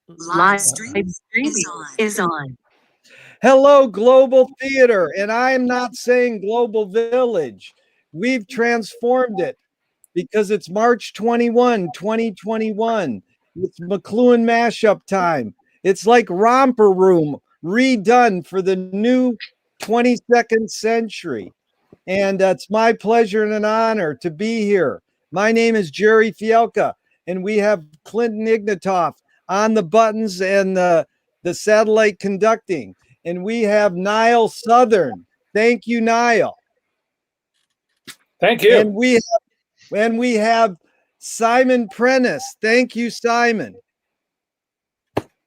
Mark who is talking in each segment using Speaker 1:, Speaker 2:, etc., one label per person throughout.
Speaker 1: Live stream is on.
Speaker 2: Hello, Global Theater. And I am not saying Global Village. We've transformed it because it's March 21, 2021. It's McLuhanMashup time. It's like Romper Room redone for the new 22nd century. And it's my pleasure and an honor to be here. My name is Jerry Fielka, and we have Clinton Ignatoff on the buttons and the satellite conducting. And we have Nile Southern. Thank you, Nile.
Speaker 3: Thank you.
Speaker 2: And we have Simon Prentis. Thank you, Simon.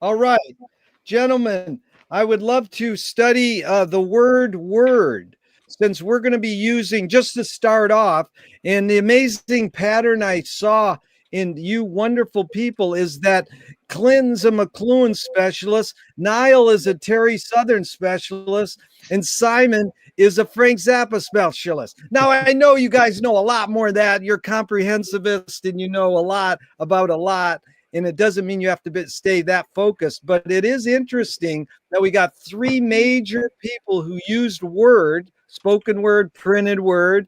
Speaker 2: All right, gentlemen, I would love to study the word, since we're going to be using, just to start off, and the amazing pattern I saw in you wonderful people is that Clinton's a McLuhan specialist, Nile is a Terry Southern specialist, and Simon is a Frank Zappa specialist. Now, I know you guys know a lot more of that. You're comprehensivist and you know a lot about a lot. And it doesn't mean you have to stay that focused, but it is interesting that we got three major people who used word, spoken word, printed word,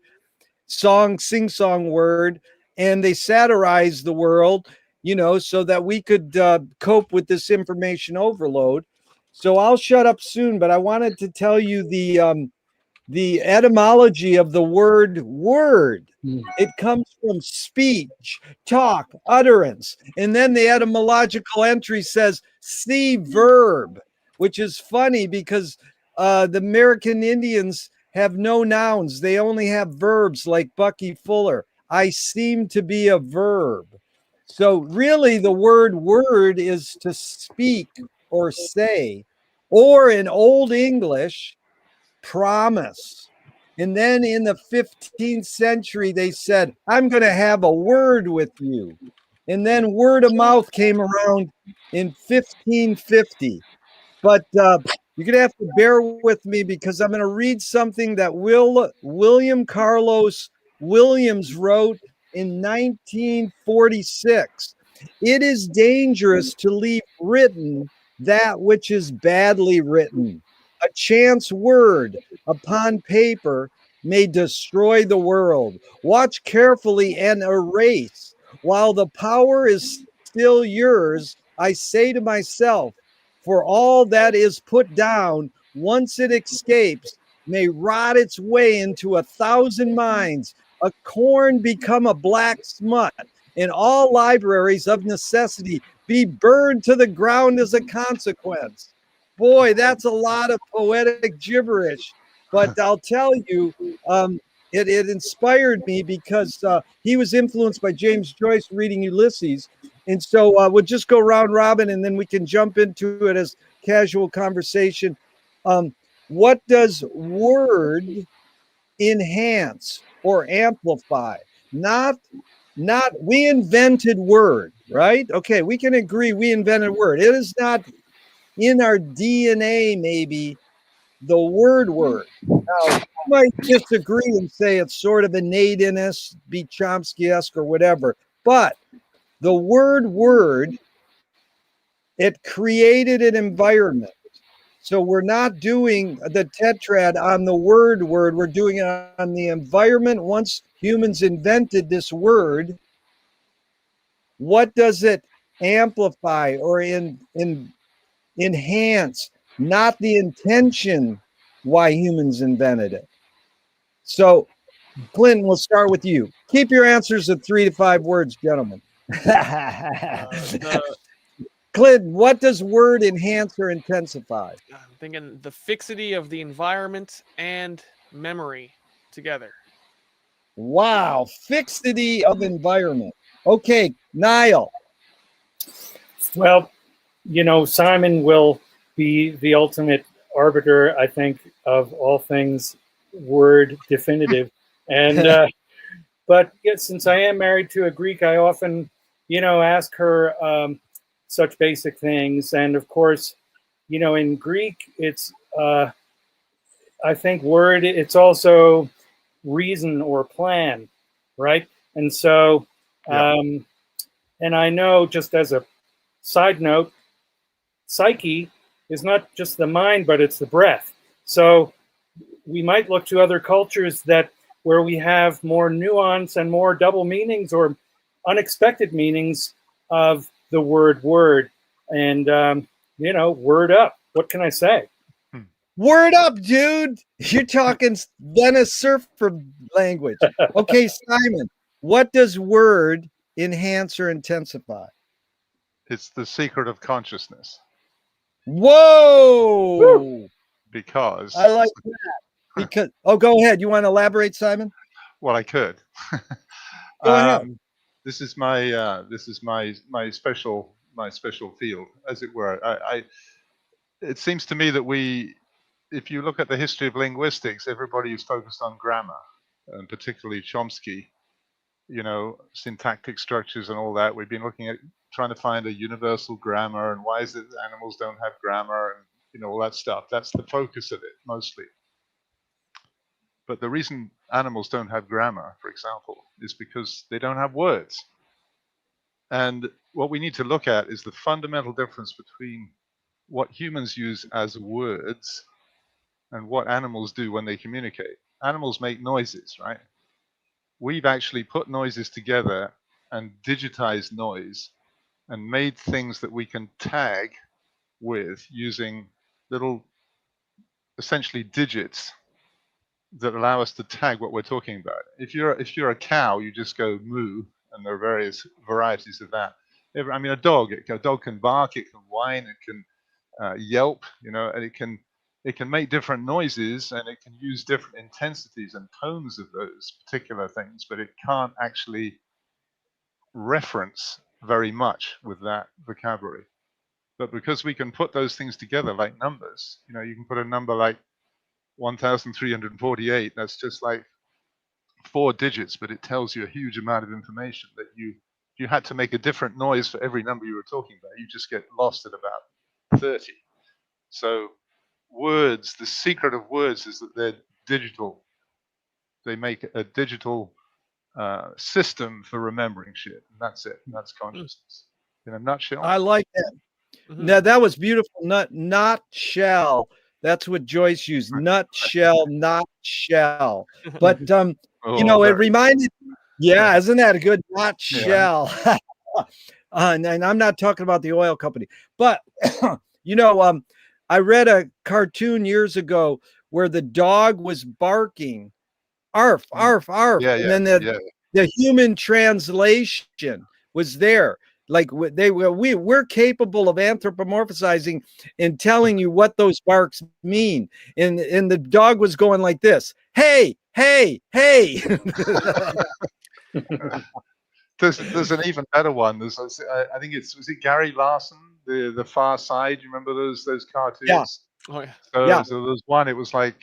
Speaker 2: song, sing-song word, and they satirized the world, you know, so that we could cope with this information overload. So I'll shut up soon, but I wanted to tell you the etymology of the word word. It comes from speech, talk, utterance. And then the etymological entry says see verb, which is funny because the American Indians have no nouns. They only have verbs like Bucky Fuller. I seem to be a verb. So really the word is to speak or say, or in Old English, promise. And then in the 15th century, they said, I'm going to have a word with you. And then word of mouth came around in 1550. But you're going to have to bear with me because I'm going to read something that William Carlos Williams wrote in 1946. It is dangerous to leave written that which is badly written. A chance word upon paper may destroy the world. Watch carefully and erase. While the power is still yours, I say to myself, for all that is put down, once it escapes, may rot its way into 1,000 minds, a corn become a black smut, and all libraries of necessity be burned to the ground as a consequence. Boy, that's a lot of poetic gibberish. But I'll tell you, it inspired me because he was influenced by James Joyce reading Ulysses. And so we'll just go round robin and then we can jump into it as casual conversation. What does word enhance or amplify? Not we invented word, right? Okay, we can agree we invented word. It is not in our DNA, maybe, the word. Now, you might disagree and say it's sort of innate in us, be Chomsky-esque or whatever, but the word, it created an environment. So we're not doing the tetrad on the word, we're doing it on the environment. Once humans invented this word, what does it amplify or enhance? Not the intention why humans invented it. So, Clinton, we'll start with you. Keep your answers at 3 to 5 words, gentlemen. Clinton, what does word enhance or intensify?
Speaker 4: I'm thinking the fixity of the environment and memory together.
Speaker 2: Wow, fixity of environment. Okay, Nile.
Speaker 3: Well, you know, Simon will be the ultimate arbiter, I think, of all things word definitive. And but yet, since I am married to a Greek, I often, you know, ask her such basic things. And of course, you know, in Greek, it's I think word. It's also reason or plan, right? And so And I know, just as a side note, psyche is not just the mind, but it's the breath. So we might look to other cultures that where we have more nuance and more double meanings or unexpected meanings of the word. And, word up. What can I say?
Speaker 2: Word up, dude. You're talking Venice surfer language. Okay, Simon, what does word enhance or intensify?
Speaker 5: It's the secret of consciousness.
Speaker 2: Whoa!
Speaker 3: Woo!
Speaker 5: Because
Speaker 2: I like that. Because go ahead. You want to elaborate, Simon?
Speaker 5: well, I could.
Speaker 2: Go ahead.
Speaker 5: This is my special field, as it were. It seems to me that if you look at the history of linguistics, everybody is focused on grammar, and particularly Chomsky. Syntactic structures and all that. We've been looking at trying to find a universal grammar, and why is it that animals don't have grammar, and all that stuff. That's the focus of it mostly. But the reason animals don't have grammar, for example, is because they don't have words. And what we need to look at is the fundamental difference between what humans use as words and what animals do when they communicate. Animals make noises, right? We've actually put noises together and digitized noise and made things that we can tag with using little, essentially digits that allow us to tag what we're talking about. If you're a cow, you just go moo, and there are various varieties of that. A dog can bark, it can whine, it can yelp, and it can make different noises, and it can use different intensities and tones of those particular things, but it can't actually reference very much with that vocabulary. But because we can put those things together like numbers, you can put a number like 1,348, that's just like 4 digits, but it tells you a huge amount of information that you had to make a different noise for every number you were talking about. You just get lost at about 30. So words, the secret of words is that they're digital. They make a digital system for remembering shit. And that's it. That's consciousness in a nutshell.
Speaker 2: I like that. Now that was beautiful. Nutshell. That's what Joyce used. Nutshell, not shell. But it reminded. Yeah, isn't that a good nutshell? Yeah. And I'm not talking about the oil company, but I read a cartoon years ago where the dog was barking, arf, arf, arf, and then the human translation was there. Like we're capable of anthropomorphizing and telling you what those barks mean. And the dog was going like this: hey, hey, hey.
Speaker 5: There's an even better one. I think was it Gary Larson, the Far Side? You remember those cartoons?
Speaker 2: Yeah.
Speaker 4: Oh yeah.
Speaker 5: So there's one. It was like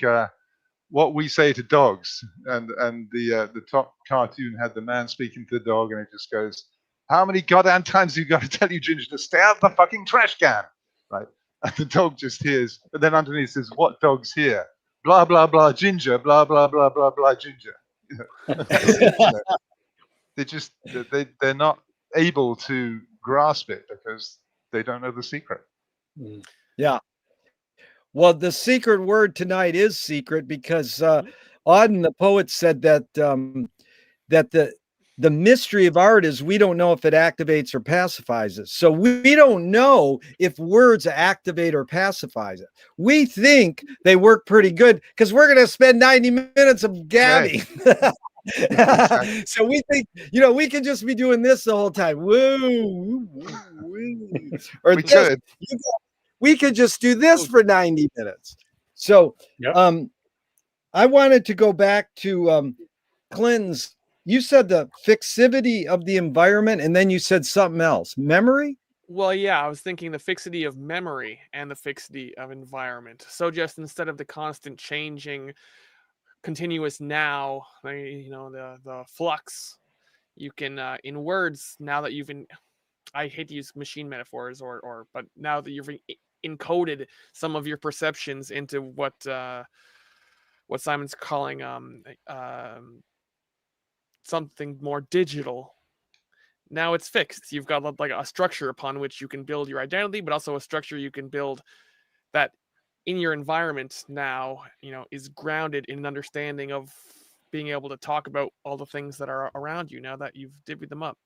Speaker 5: what we say to dogs, and the top cartoon had the man speaking to the dog, and it just goes, "How many goddamn times have you got to tell you, Ginger, to stay out of the fucking trash can?" Right? And the dog just hears, and then underneath says, "What dog's here? Blah blah blah, Ginger. Blah blah blah blah blah, Ginger." They're not able to grasp it because they don't know the secret.
Speaker 2: Yeah. Well, the secret word tonight is secret because Auden, the poet, said that that the mystery of art is we don't know if it activates or pacifies it. So we don't know if words activate or pacifies it. We think they work pretty good because we're going to spend 90 minutes of gabbing. Right. Exactly. So we think, we can just be doing this the whole time. Woo, woo, woo. Or we could just do this for 90 minutes. So I wanted to go back to Clinton's. You said the fixity of the environment, and then you said something else. Memory?
Speaker 4: Well, yeah, I was thinking the fixity of memory and the fixity of environment. So just instead of the constant changing, continuous now, the flux, you can in words, now that I hate to use machine metaphors but now that you've encoded some of your perceptions into what Simon's calling something more digital, now it's fixed. You've got like a structure upon which you can build your identity, but also a structure you can build that in your environment now, is grounded in an understanding of being able to talk about all the things that are around you now that you've divvied them up.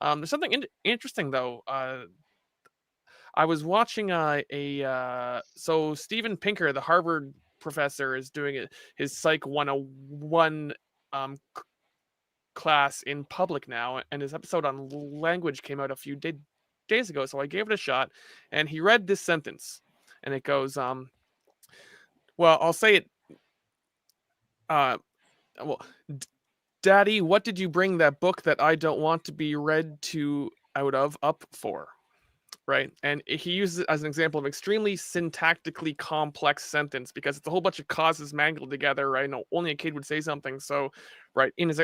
Speaker 4: There's something interesting though. I was watching so Steven Pinker, the Harvard professor, is doing his Psych 101 class in public now, and his episode on language came out a few days ago. So I gave it a shot, and he read this sentence, and it goes, well, I'll say it. Well, Daddy, what did you bring that book that I don't want to be read to out of up for? Right. And he uses it as an example of extremely syntactically complex sentence because it's a whole bunch of causes mangled together. Right. No, only a kid would say something. So, right. It's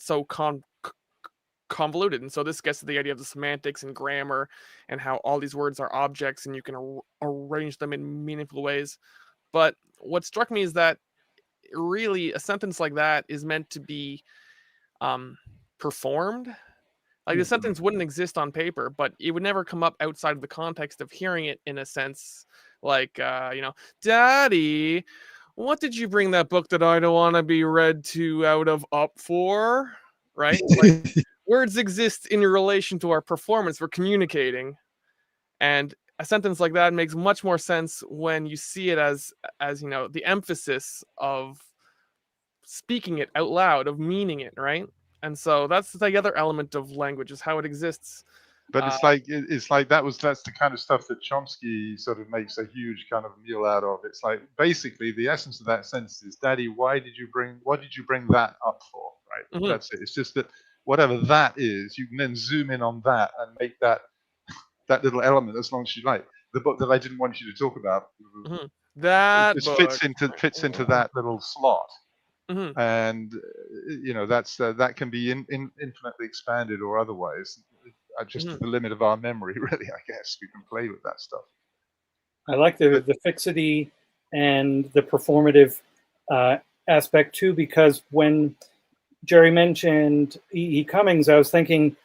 Speaker 4: so convoluted. And so this gets to the idea of the semantics and grammar and how all these words are objects and you can arrange them in meaningful ways. But what struck me is that really a sentence like that is meant to be performed. Like the sentence wouldn't exist on paper, but it would never come up outside of the context of hearing it in a sense like, Daddy, what did you bring that book that I don't want to be read to out of up for? Right? Like words exist in relation to our performance. We're communicating. And a sentence like that makes much more sense when you see it as the emphasis of speaking it out loud, of meaning it, right? And so that's the other element of language, is how it exists.
Speaker 5: But it's like that's the kind of stuff that Chomsky sort of makes a huge kind of meal out of. It's like basically the essence of that sentence is, Daddy, what did you bring that up for? Right?
Speaker 4: Mm-hmm.
Speaker 5: That's it. It's just that whatever that is, you can then zoom in on that and make that little element as long as you like. The book that I didn't want you to talk about,
Speaker 4: Mm-hmm. That
Speaker 5: just
Speaker 4: book
Speaker 5: fits into that little slot.
Speaker 4: Mm-hmm.
Speaker 5: And that's that can be infinitely expanded or otherwise, just to the limit of our memory. Really, I guess we can play with that stuff.
Speaker 3: I like the fixity and the performative aspect too, because when Jerry mentioned E.E. Cummings, I was thinking,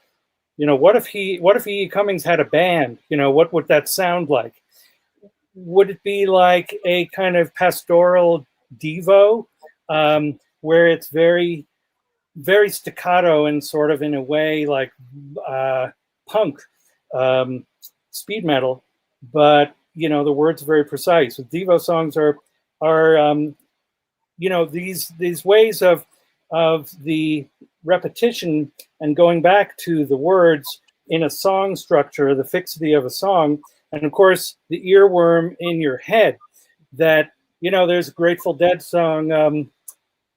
Speaker 3: what if E.E. Cummings had a band? What would that sound like? Would it be like a kind of pastoral Devo? Where it's very, very staccato and sort of in a way like punk, speed metal, but the words are very precise. With Devo songs are these ways of the repetition and going back to the words in a song structure, the fixity of a song, and of course the earworm in your head that there's a Grateful Dead song.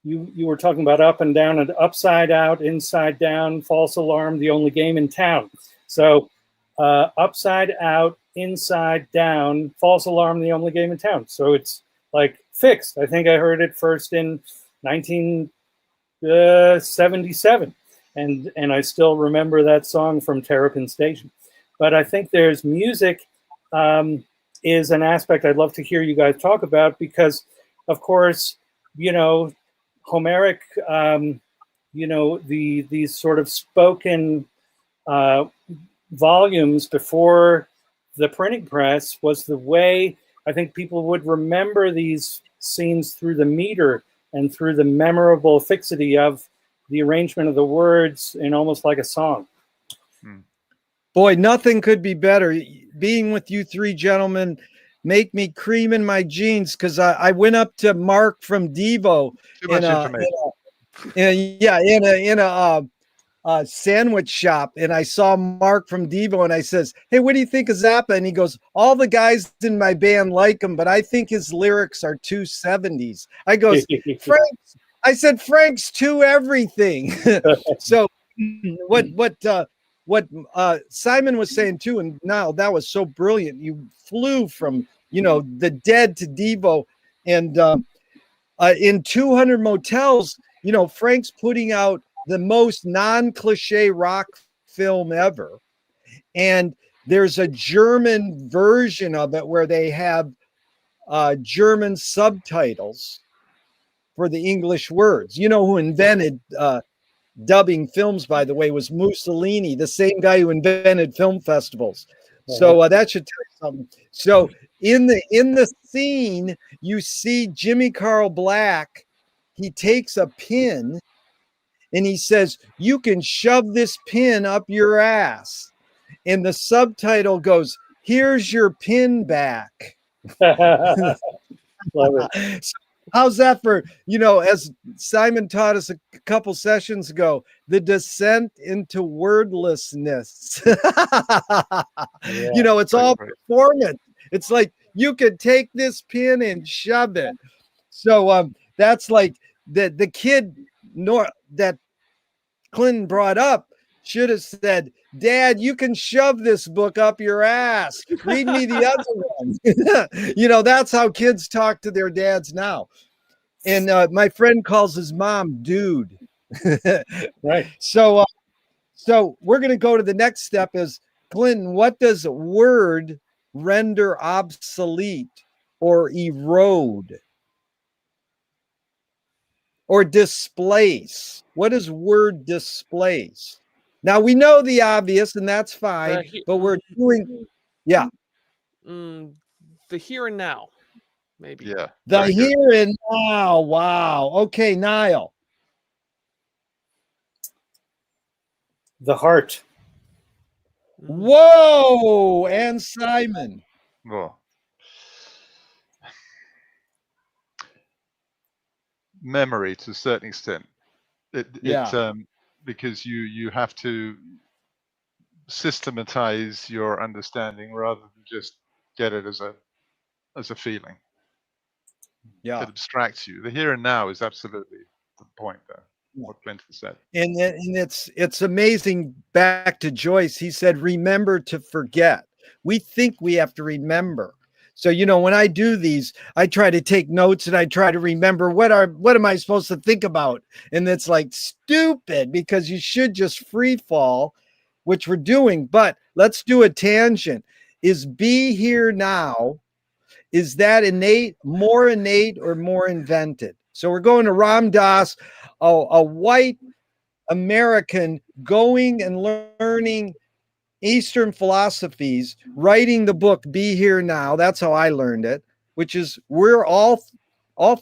Speaker 3: You were talking about up and down and upside out, inside down, false alarm, the only game in town. So upside out, inside down, false alarm, the only game in town. So it's like fixed. I think I heard it first in 1977. And I still remember that song from Terrapin Station. But I think there's music is an aspect I'd love to hear you guys talk about because, of course, Homeric, these sort of spoken volumes before the printing press was the way I think people would remember these scenes through the meter and through the memorable fixity of the arrangement of the words in almost like a song.
Speaker 2: Boy, nothing could be better. Being with you three gentlemen make me cream in my jeans because I went up to Mark from Devo in a sandwich shop, and I saw Mark from Devo, and I says, "Hey, what do you think of Zappa?" And he goes, "All the guys in my band like him, but I think his lyrics are too 70s." I goes, "Frank's," I said, "Frank's too everything." So what Simon was saying too, and Nile, that was so brilliant. You flew from the Dead to Devo, and in 200 Motels, Frank's putting out the most non-cliche rock film ever, and there's a German version of it where they have German subtitles for the English words. Who invented dubbing films, by the way, was Mussolini, the same guy who invented film festivals. So that should tell you something. So in the scene, you see Jimmy Carl Black. He takes a pin and he says, "You can shove this pin up your ass." And the subtitle goes, "Here's your pin back."
Speaker 3: Love it.
Speaker 2: So how's that for, as Simon taught us a couple sessions ago, the descent into wordlessness. It's all performance. It's like you could take this pin and shove it. So that's like the kid that Clinton brought up should have said, "Dad, you can shove this book up your ass. Read me the other one." That's how kids talk to their dads now. And my friend calls his mom dude.
Speaker 3: Right.
Speaker 2: So we're going to go to the next step is, Clinton, what does word render obsolete or erode or displace? What does word displace? Now we know the obvious, and that's fine, but we're doing,
Speaker 4: the here and now, maybe.
Speaker 5: Yeah.
Speaker 2: the here and now. Wow. Okay, Nile.
Speaker 3: The heart.
Speaker 2: Whoa, and Simon.
Speaker 5: Well, memory to a certain extent. Because you have to systematize your understanding rather than just get it as a feeling.
Speaker 2: Yeah.
Speaker 5: It abstracts you. The here and now is absolutely the point there. What Prentis said.
Speaker 2: And it's amazing. Back to Joyce, he said, "Remember to forget." We think we have to remember. So when I do these, I try to take notes and I try to remember what am I supposed to think about, and it's like stupid because you should just free fall, which we're doing. But let's do a tangent. Is be here now? Is that innate, or more invented? So we're going to Ram Dass, a white American going and learning Eastern philosophies, writing the book Be Here Now. That's how I learned it, which is we're all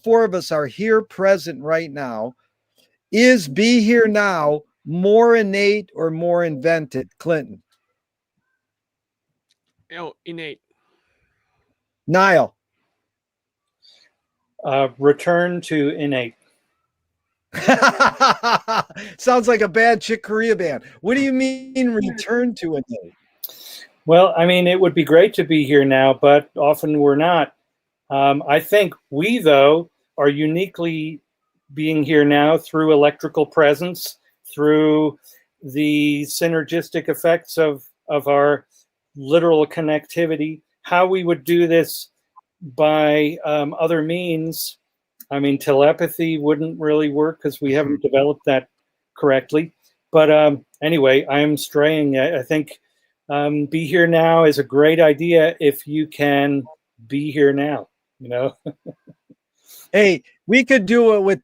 Speaker 2: four of us are here present right now. Is Be Here Now more innate or more invented? Clinton.
Speaker 4: Innate.
Speaker 2: Nile.
Speaker 3: Return to innate.
Speaker 2: Sounds like a bad Chick Corea band. What do you mean return to innate?
Speaker 3: Well, I mean, it would be great to be here now, but often we're not. I think we, though, are uniquely being here now through electrical presence, through the synergistic effects of our literal connectivity. How we would do this by other means, I mean, telepathy wouldn't really work because we haven't developed that correctly. But anyway, I am straying. I think be here now is a great idea if you can be here now,
Speaker 2: Hey, we could do it with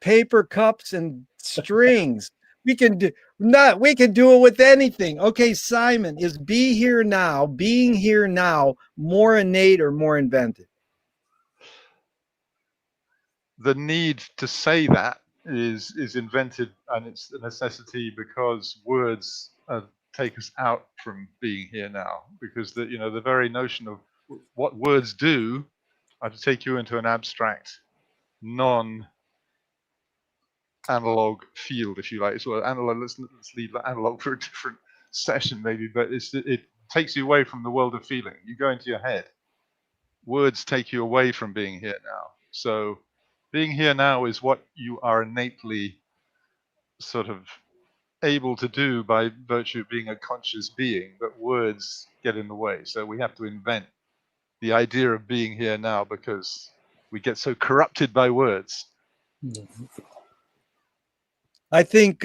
Speaker 2: paper cups and strings. We can do it with anything. Okay, Simon, is being here now more innate or more invented?
Speaker 5: The need to say that is invented, and it's a necessity because words take us out from being here now. Because the very notion of what words do are to take you into an abstract, non-analog field, if you like. So analog. Let's leave that analog for a different session, maybe. But it takes you away from the world of feeling. You go into your head. Words take you away from being here now. So being here now is what you are innately sort of able to do by virtue of being a conscious being, but words get in the way. So we have to invent the idea of being here now because we get so corrupted by words.
Speaker 2: I think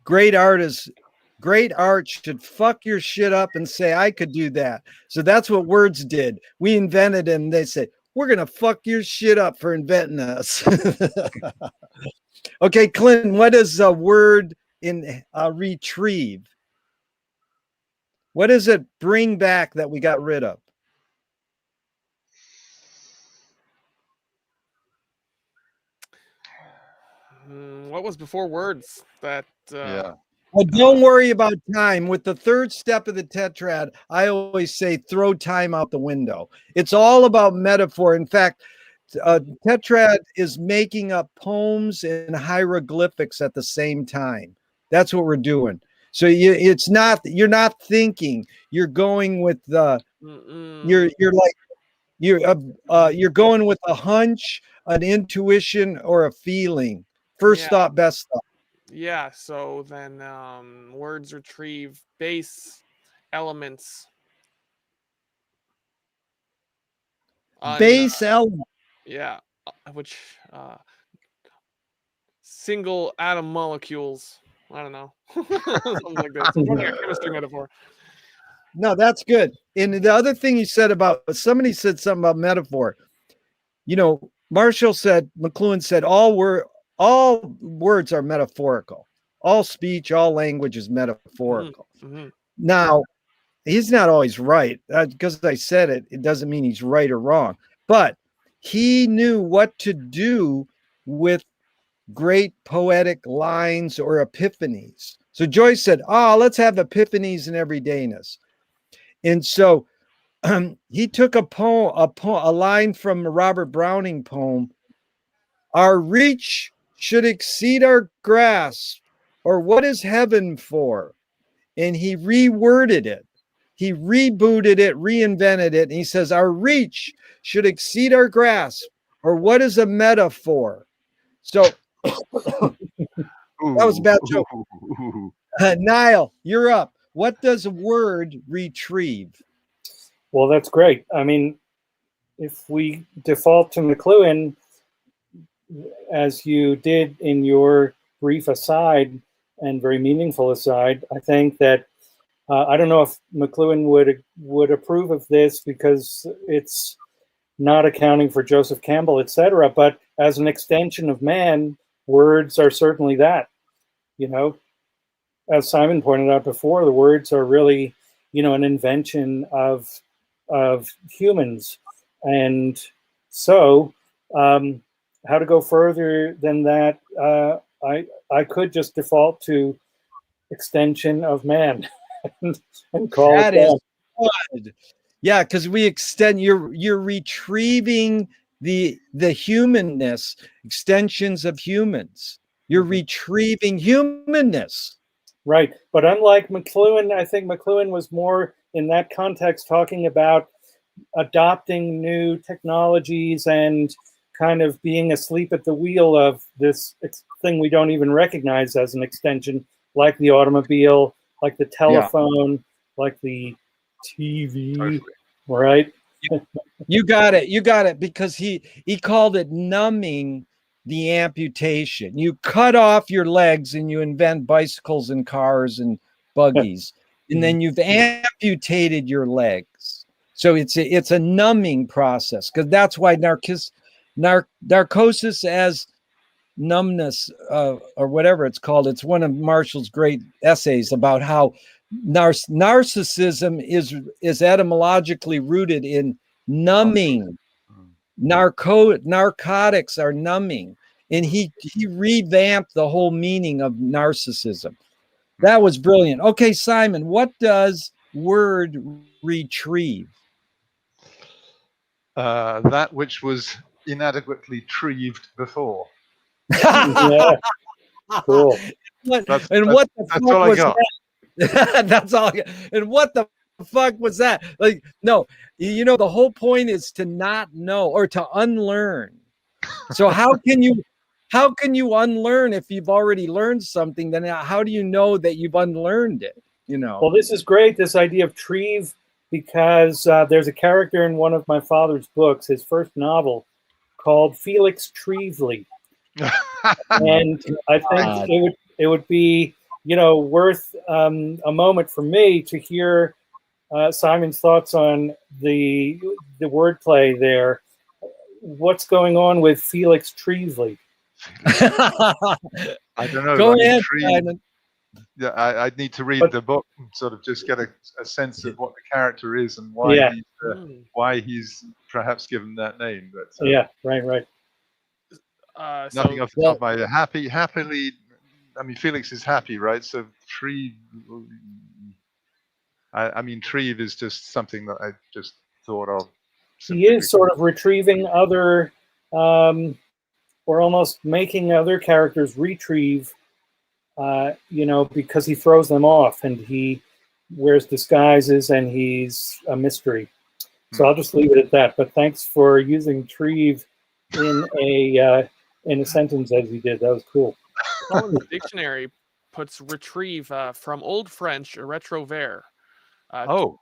Speaker 2: great art should fuck your shit up and say, I could do that. So that's what words did. We invented them. They said, we're going to fuck your shit up for inventing us. Okay, Clinton, what is a word in retrieve? What does it bring back that we got rid of?
Speaker 4: What was before words? That
Speaker 5: Yeah.
Speaker 2: Well, don't worry about time. With the third step of the tetrad, I always say throw time out the window. It's all about metaphor. In fact, tetrad is making up poems and hieroglyphics at the same time. That's what we're doing. So it's not, you're not thinking. You're going with the. You're like you're going with a hunch, an intuition, or a feeling. First
Speaker 4: Yeah.
Speaker 2: thought, best thought.
Speaker 4: Yeah, so then words retrieve base elements.
Speaker 2: Base element.
Speaker 4: Yeah, which single atom molecules. I don't know. Something like that. Something like a chemistry metaphor.
Speaker 2: No, that's good. And the other thing you said about, somebody said something about metaphor. You know, Marshall said, McLuhan said, all words are metaphorical. All speech, all language is metaphorical.
Speaker 4: Mm-hmm.
Speaker 2: Now, he's not always right. Because I said it, it doesn't mean he's right or wrong. But he knew what to do with great poetic lines or epiphanies. So Joyce said, let's have epiphanies and everydayness. And so he took a line from a Robert Browning poem. Our reach should exceed our grasp, or what is heaven for? And he reworded it. He rebooted it, reinvented it. And he says, our reach should exceed our grasp, or what is a metaphor? So that was a bad joke. Nile, you're up. What does a word retrieve?
Speaker 3: Well, that's great. I mean, if we default to McLuhan, as you did in your brief aside and very meaningful aside, I think that I don't know if McLuhan would approve of this because it's not accounting for Joseph Campbell, etc. But as an extension of man, words are certainly that. You know, as Simon pointed out before, the words are really, an invention of humans, and so how to go further than that? I could just default to extension of man and call
Speaker 2: that
Speaker 3: it
Speaker 2: is good. Yeah, because we extend. You're retrieving the humanness, extensions of humans. You're retrieving humanness.
Speaker 3: Right, but unlike McLuhan, I think McLuhan was more in that context talking about adopting new technologies and kind of being asleep at the wheel of this thing we don't even recognize as an extension, like the automobile, like the telephone, like the TV, totally. Right?
Speaker 2: You got it, because he called it numbing the amputation. You cut off your legs and you invent bicycles and cars and buggies, and then you've amputated your legs. So it's a numbing process, because that's why narcosis as numbness, or whatever it's called. It's one of Marshall's great essays about how narcissism is etymologically rooted in numbing. Narcotics are numbing, and he revamped the whole meaning of narcissism. That was brilliant. Okay, Simon, what does word retrieve?
Speaker 5: That which was inadequately retrieved before.
Speaker 3: Yeah. Cool.
Speaker 2: What the fuck was that? That's all I got. And what the fuck was that? Like, no, the whole point is to not know, or to unlearn. So how can you unlearn if you've already learned something? Then how do you know that you've unlearned it?
Speaker 3: Well, this is great, this idea of trieve, because there's a character in one of my father's books, his first novel, called Felix Treveley. And I think it would be worth a moment for me to hear Simon's thoughts on the wordplay there. What's going on with Felix Treveley?
Speaker 5: I don't know.
Speaker 2: Go
Speaker 5: I mean,
Speaker 2: ahead,
Speaker 5: tree,
Speaker 2: Simon.
Speaker 5: yeah, I'd need to read
Speaker 3: But-
Speaker 5: the book and sort of just get a sense of what the character is and why
Speaker 3: Yeah.
Speaker 5: he's perhaps given that name. But
Speaker 3: Yeah, right.
Speaker 5: nothing
Speaker 4: So
Speaker 5: off the top of my head. Happily. I mean, Felix is happy, right? So tree. I mean, Treve is just something that I just thought of.
Speaker 3: He is sort of retrieving other, or almost making other characters retrieve, because he throws them off and he wears disguises and he's a mystery. So I'll just leave it at that. But thanks for using Treve in a sentence as you did. That was cool.
Speaker 4: Collins Dictionary puts retrieve from Old French retrover.
Speaker 5: To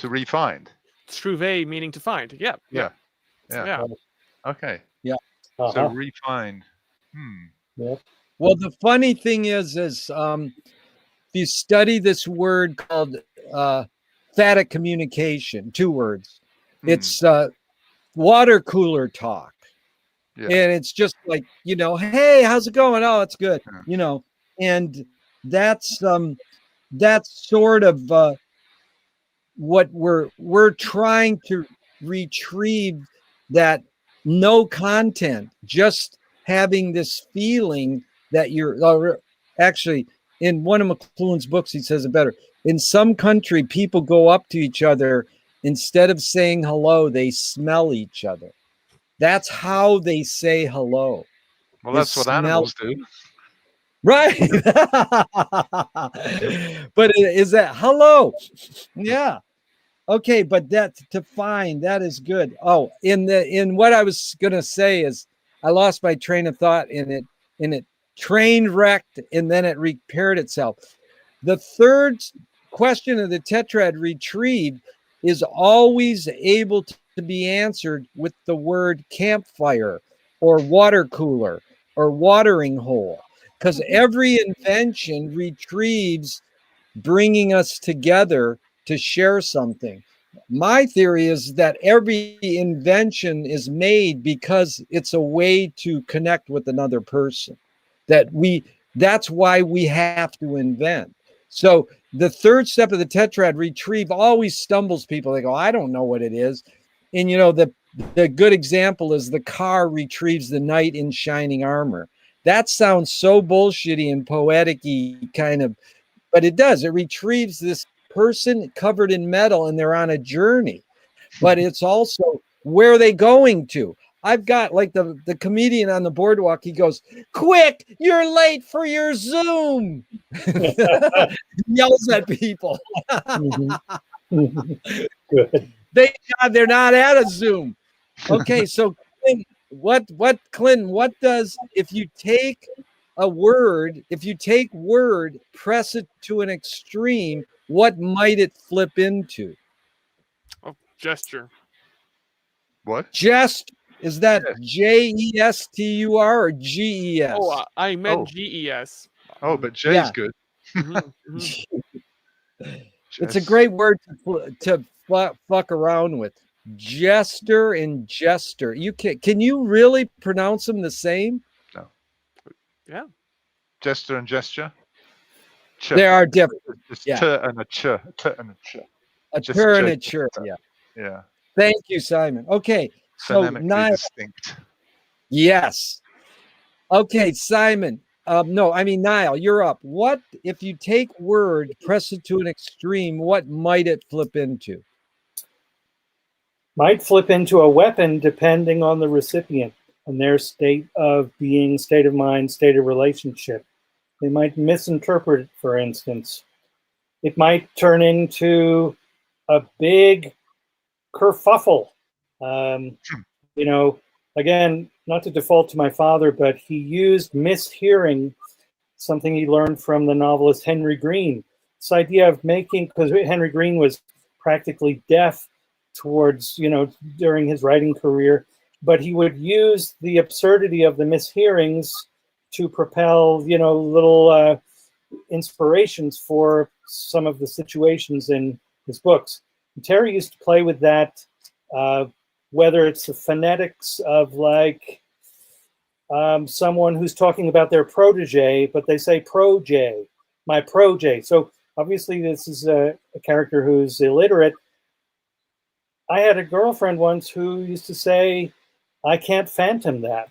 Speaker 5: re-find.
Speaker 4: Trouver meaning to find. Yeah.
Speaker 5: Okay.
Speaker 2: Yeah.
Speaker 5: So re-find.
Speaker 3: Yeah.
Speaker 2: Well, the funny thing is if you study this word called phatic communication, 2 words, it's water cooler talk.
Speaker 5: Yeah.
Speaker 2: And it's just like, hey, how's it going? Oh, it's good. And that's sort of what we're trying to retrieve, that no content, just having this feeling that you're actually, in one of McLuhan's books, he says it better. In some country, people go up to each other, instead of saying hello, they smell each other. That's how they say hello.
Speaker 5: Well, that's what animals do.
Speaker 2: Right. But is that hello? Yeah. Okay, but that to find, that is good. Oh, in what I was gonna say is I lost my train of thought in it train wrecked and then it repaired itself. The third question of the tetrad retrieved is always able to be answered with the word campfire or water cooler or watering hole, because every invention retrieves bringing us together to share something. My theory is that every invention is made because it's a way to connect with another person. That's why we have to invent. So the third step of the tetrad retrieve always stumbles people. They go, I don't know what it is. And the good example is the car retrieves the knight in shining armor. That sounds so bullshitty and poetic-y kind of, but it does. It retrieves this person covered in metal and they're on a journey. But it's also, where are they going to? I've got like the comedian on the boardwalk. He goes, quick, you're late for your Zoom. Yells at people.
Speaker 3: Good.
Speaker 2: Thank God they're not at a Zoom. Okay, so Clinton, what does, if you take word, press it to an extreme, what might it flip into?
Speaker 4: Oh, gesture.
Speaker 5: What?
Speaker 2: Gesture. Is that Jestur or GES?
Speaker 4: Oh, I meant GES.
Speaker 5: Oh, but J's good.
Speaker 2: It's a great word to fuck around with. Jester and jester. Can you really pronounce them the same?
Speaker 5: No.
Speaker 4: Yeah.
Speaker 5: Jester and gesture. Ch.
Speaker 2: They are different.
Speaker 5: It's
Speaker 2: Yeah.
Speaker 5: t and a ch. T and a ch.
Speaker 2: A
Speaker 5: Just
Speaker 2: turn and a
Speaker 5: ch.
Speaker 2: chur. Yeah.
Speaker 5: Yeah.
Speaker 2: Thank you, Simon. Okay. So
Speaker 5: Phonemically
Speaker 2: Nile.
Speaker 5: distinct.
Speaker 2: Yes. Okay, Simon. Nile, you're up. What if you take word, press it to an extreme, what might it flip into?
Speaker 3: Might flip into a weapon depending on the recipient and their state of being, state of mind, state of relationship. They might misinterpret it, for instance. It might turn into a big kerfuffle. Again, not to default to my father, but he used mishearing, something he learned from the novelist Henry Green. This idea of making, because Henry Green was practically deaf towards, during his writing career, but he would use the absurdity of the mishearings to propel, little inspirations for some of the situations in his books. And Terry used to play with that, whether it's the phonetics of someone who's talking about their protege, but they say protege, my protege. So obviously this is a character who's illiterate. I had a girlfriend once who used to say, I can't phantom that.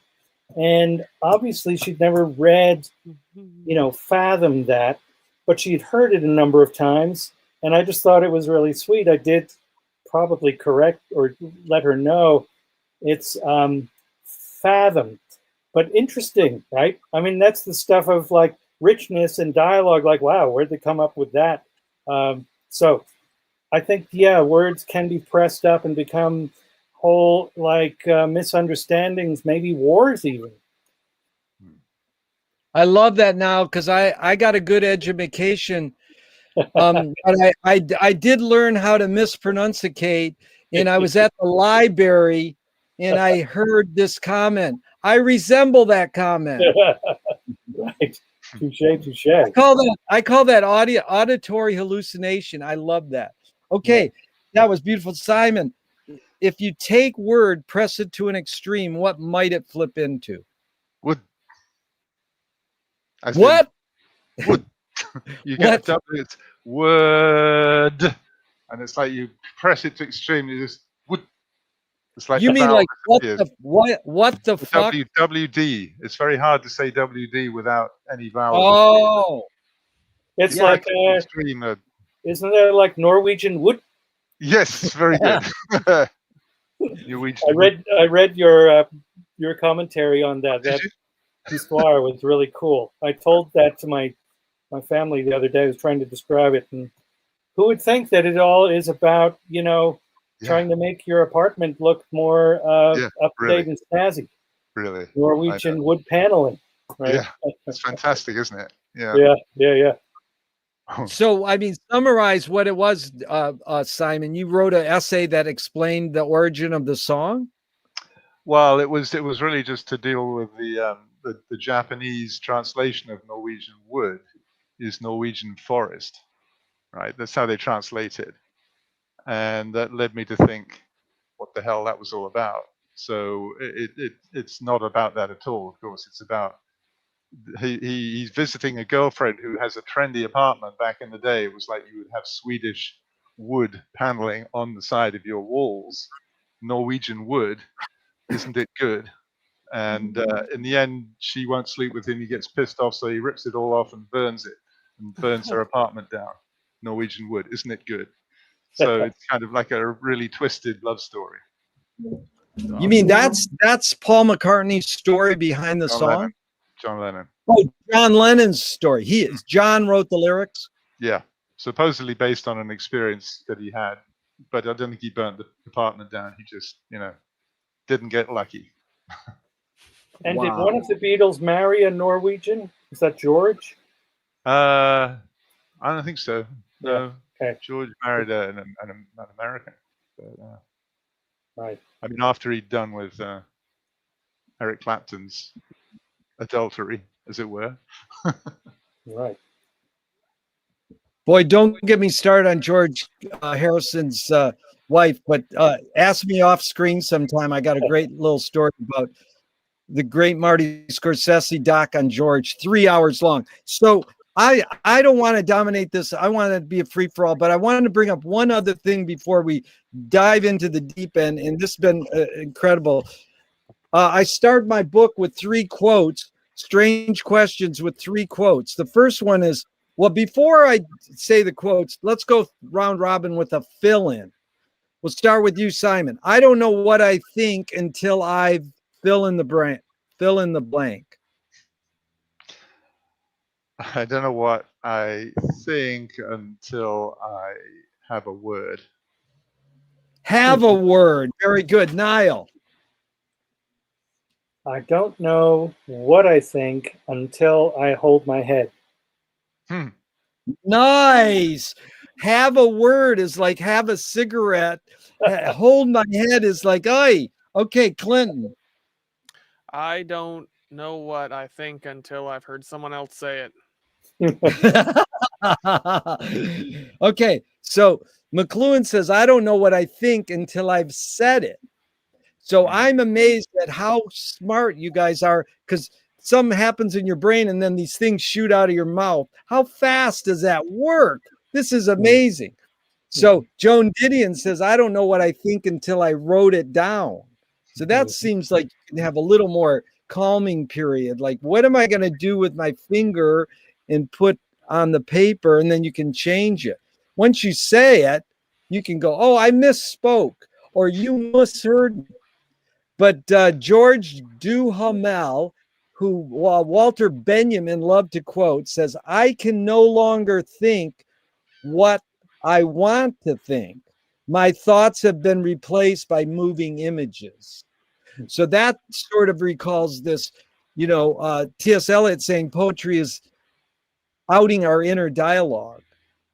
Speaker 3: And obviously she'd never read, fathom that, but she'd heard it a number of times. And I just thought it was really sweet. I did probably correct or let her know it's fathom, but interesting, right? I mean, that's the stuff of like richness and dialogue, like, wow, where'd they come up with that? So I think, words can be pressed up and become whole, like misunderstandings, maybe wars even.
Speaker 2: I love that now because I got a good education. But I did learn how to mispronunciate, and I was at the library and I heard this comment. I resemble that comment.
Speaker 3: Right. Touche, touche.
Speaker 2: I call that auditory hallucination. I love that. Okay, that was beautiful. Simon, if you take word, press it to an extreme, what might it flip into?
Speaker 5: Would.
Speaker 2: What?
Speaker 5: Would. You get a W, it's would. And it's like you press it to extreme, you just would. It's like
Speaker 2: you mean like what the fuck?
Speaker 5: WD. It's very hard to say WD without any vowels.
Speaker 2: Oh.
Speaker 3: It's like
Speaker 5: extreme.
Speaker 3: Isn't there like Norwegian wood?
Speaker 5: Yes, very good.
Speaker 3: I read your commentary on that. That histoire was really cool. I told that to my family the other day. I was trying to describe it, and who would think that it all is about trying to make your apartment look more up to date and snazzy.
Speaker 5: Really,
Speaker 3: Norwegian wood paneling. Right?
Speaker 5: Yeah, it's fantastic, isn't it? Yeah.
Speaker 3: Yeah.
Speaker 2: So, I mean, summarize what it was, Simon. You wrote an essay that explained the origin of the song.
Speaker 5: Well, it was really just to deal with the Japanese translation of Norwegian wood is Norwegian forest, right? That's how they translate it, and that led me to think, what the hell that was all about. So it's not about that at all. Of course, it's about he's visiting a girlfriend who has a trendy apartment. Back in the day, it was like you would have Swedish wood paneling on the side of your walls. Norwegian wood, isn't it good? And in the end, she won't sleep with him. He gets pissed off, so he rips it all off and burns it, and burns her apartment down. Norwegian wood, isn't it good? So it's kind of like a really twisted love story.
Speaker 2: You mean that's Paul McCartney's story behind the song?
Speaker 5: John Lennon.
Speaker 2: Oh, John Lennon's story. John wrote the lyrics?
Speaker 5: Yeah, supposedly based on an experience that he had, but I don't think he burnt the apartment down. He just, didn't get lucky.
Speaker 3: And did one of the Beatles marry a Norwegian? Is that George?
Speaker 5: I don't think so. No.
Speaker 3: Yeah. Okay.
Speaker 5: George married an American. But,
Speaker 3: right.
Speaker 5: I mean, after he'd done with Eric Clapton's adultery, as it were.
Speaker 3: Right.
Speaker 2: Boy, don't get me started on George Harrison's wife, but ask me off screen sometime. I got a great little story about the great Marty Scorsese doc on George, 3 hours long. So I don't want to dominate this. I want it to be a free for all, but I wanted to bring up one other thing before we dive into the deep end. And this has been incredible. I started my book with 3 quotes, strange questions with 3 quotes. The first one is, well, before I say the quotes, let's go round robin with a fill in. We'll start with you, Simon. I don't know what I think until I fill in the blank.
Speaker 5: I don't know what I think until I have a word.
Speaker 2: Have a word. Very good. Nile.
Speaker 3: I don't know what I think until I hold my head.
Speaker 2: Nice. Have a word is like have a cigarette. Hold my head is like, hey, okay, Clinton.
Speaker 4: I don't know what I think until I've heard someone else say it.
Speaker 2: Okay, so McLuhan says, I don't know what I think until I've said it. So I'm amazed at how smart you guys are, because something happens in your brain and then these things shoot out of your mouth. How fast does that work? This is amazing. So Joan Didion says, I don't know what I think until I wrote it down. So that seems like you can have a little more calming period. Like, what am I going to do with my finger and put on the paper? And then you can change it. Once you say it, you can go, oh, I misspoke, or you misheard me. But George Duhamel, who Walter Benjamin loved to quote, says, I can no longer think what I want to think. My thoughts have been replaced by moving images. So that sort of recalls this, T.S. Eliot saying poetry is outing our inner dialogue,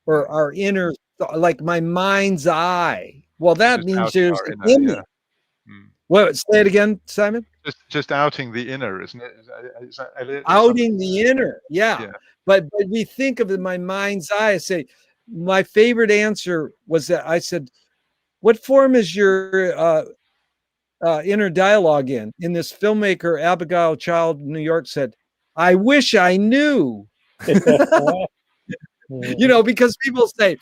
Speaker 2: or our inner, like my mind's eye. Well, that
Speaker 5: Just
Speaker 2: means
Speaker 5: outing
Speaker 2: there's
Speaker 5: our
Speaker 2: an
Speaker 5: inner,
Speaker 2: image.
Speaker 5: yeah.
Speaker 2: Well, say it again, Simon.
Speaker 5: Just outing the inner, isn't it? Is that Eliot?
Speaker 2: Outing the inner, yeah.
Speaker 5: Yeah.
Speaker 2: But we think of it in my mind's eye. I say, my favorite answer was that I said, what form is your inner dialogue in? And this filmmaker, Abigail Child, New York, said, I wish I knew. Because people say,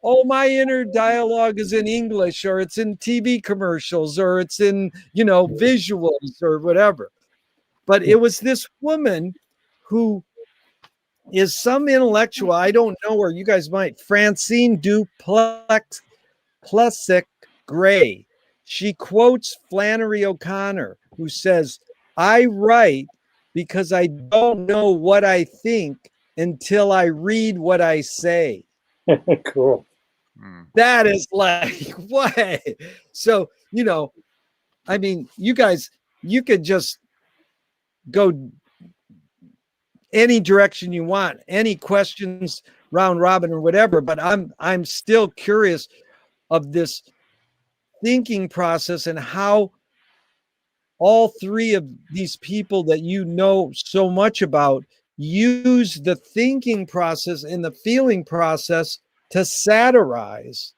Speaker 2: oh, my inner dialogue is in English, or it's in TV commercials, or it's in, visuals or whatever. But it was this woman who is some intellectual, I don't know, or you guys might, Francine Duplessis Gray. She quotes Flannery O'Connor, who says, I write because I don't know what I think until I read what I say.
Speaker 3: Cool.
Speaker 2: That is like, what? So, I mean, you guys, you could just go any direction you want, any questions, round robin or whatever, but I'm still curious of this thinking process and how all three of these people that you know so much about use the thinking process and the feeling process to satirize.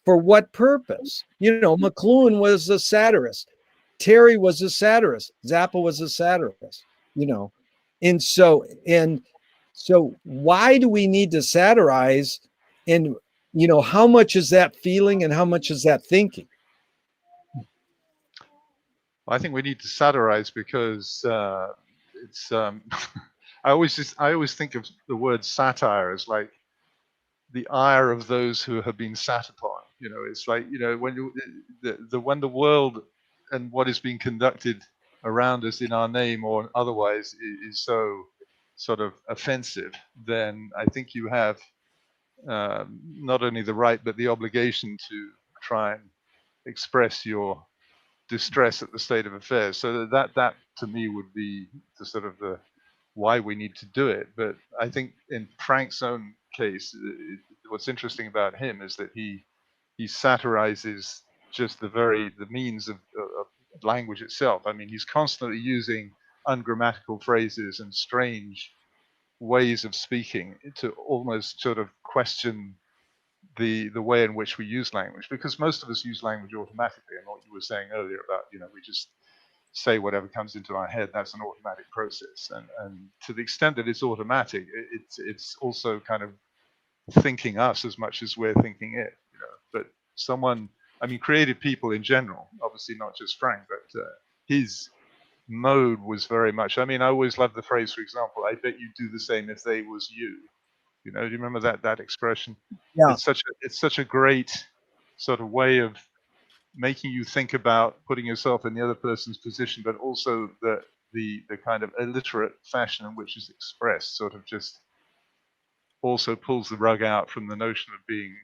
Speaker 2: For what purpose? McLuhan was a satirist. Terry was a satirist. Zappa was a satirist, And so why do we need to satirize? And, how much is that feeling and how much is that thinking?
Speaker 5: I think we need to satirize because it's. I always think of the word satire as like the ire of those who have been sat upon. It's like when when the world and what is being conducted around us in our name or otherwise is so sort of offensive, then I think you have not only the right but the obligation to try and express your distress at the state of affairs. So that to me would be the sort of the why we need to do it. But I think in Frank's own case, what's interesting about him is that he satirizes just the means of language itself. I mean, he's constantly using ungrammatical phrases and strange ways of speaking to almost sort of question the way in which we use language, because most of us use language automatically. And what you were saying earlier about, we just say whatever comes into our head, that's an automatic process. And to the extent that it's automatic, it's also kind of thinking us as much as we're thinking it. But creative people in general, obviously not just Frank, but his mode was very much, I always love the phrase, for example, I bet you'd do the same if they was you. Do you remember that expression?
Speaker 2: Yeah.
Speaker 5: It's such a great sort of way of making you think about putting yourself in the other person's position, but also the kind of illiterate fashion in which it's expressed sort of just also pulls the rug out from the notion of being,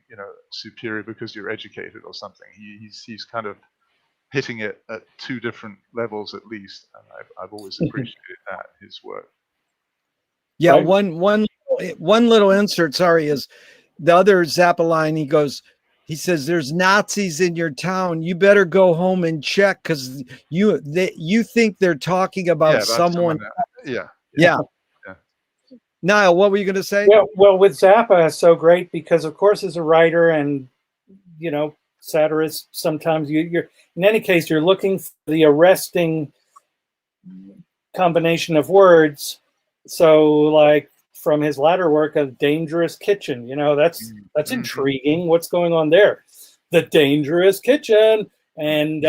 Speaker 5: superior because you're educated or something. He's kind of hitting it at two different levels at least, and I've always appreciated that, his work.
Speaker 2: Yeah, right. One little insert, sorry, is the other Zappa line. He says, there's Nazis in your town. You better go home and check because you think they're talking about someone. Yeah. Nile, what were you going to say?
Speaker 3: Well, with Zappa, it's so great because, of course, as a writer and, satirists sometimes you're in any case you're looking for the arresting combination of words. So like from his latter work, A Dangerous Kitchen, that's intriguing. What's going on there? The Dangerous Kitchen, and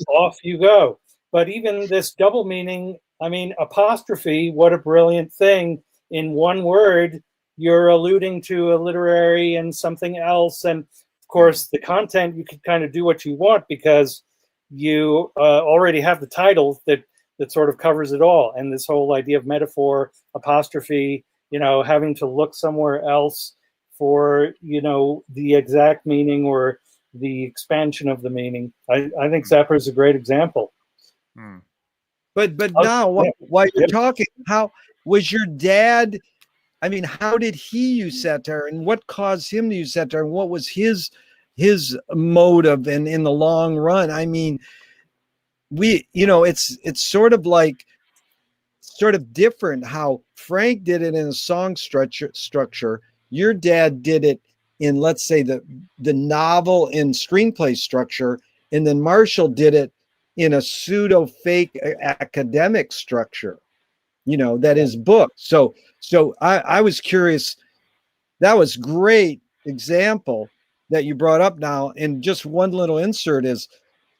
Speaker 3: off you go. But even this double meaning, I mean, apostrophe, what a brilliant thing. In one word, you're alluding to a literary and something else. And of course, the content, you can kind of do what you want because you already have the title that sort of covers it all. And this whole idea of metaphor, apostrophe, having to look somewhere else for, the exact meaning or the expansion of the meaning. I think Zappa is a great example.
Speaker 2: But now, while you're talking, how was your dad? I mean, how did he use satire, and what caused him to use satire, and what was his motive, and in the long run? I mean, it's sort of different how Frank did it in a song structure. Your dad did it in, let's say, the novel and screenplay structure, and then Marshall did it in a pseudo fake academic structure, that is book. So I was curious. That was great example that you brought up now. And just one little insert is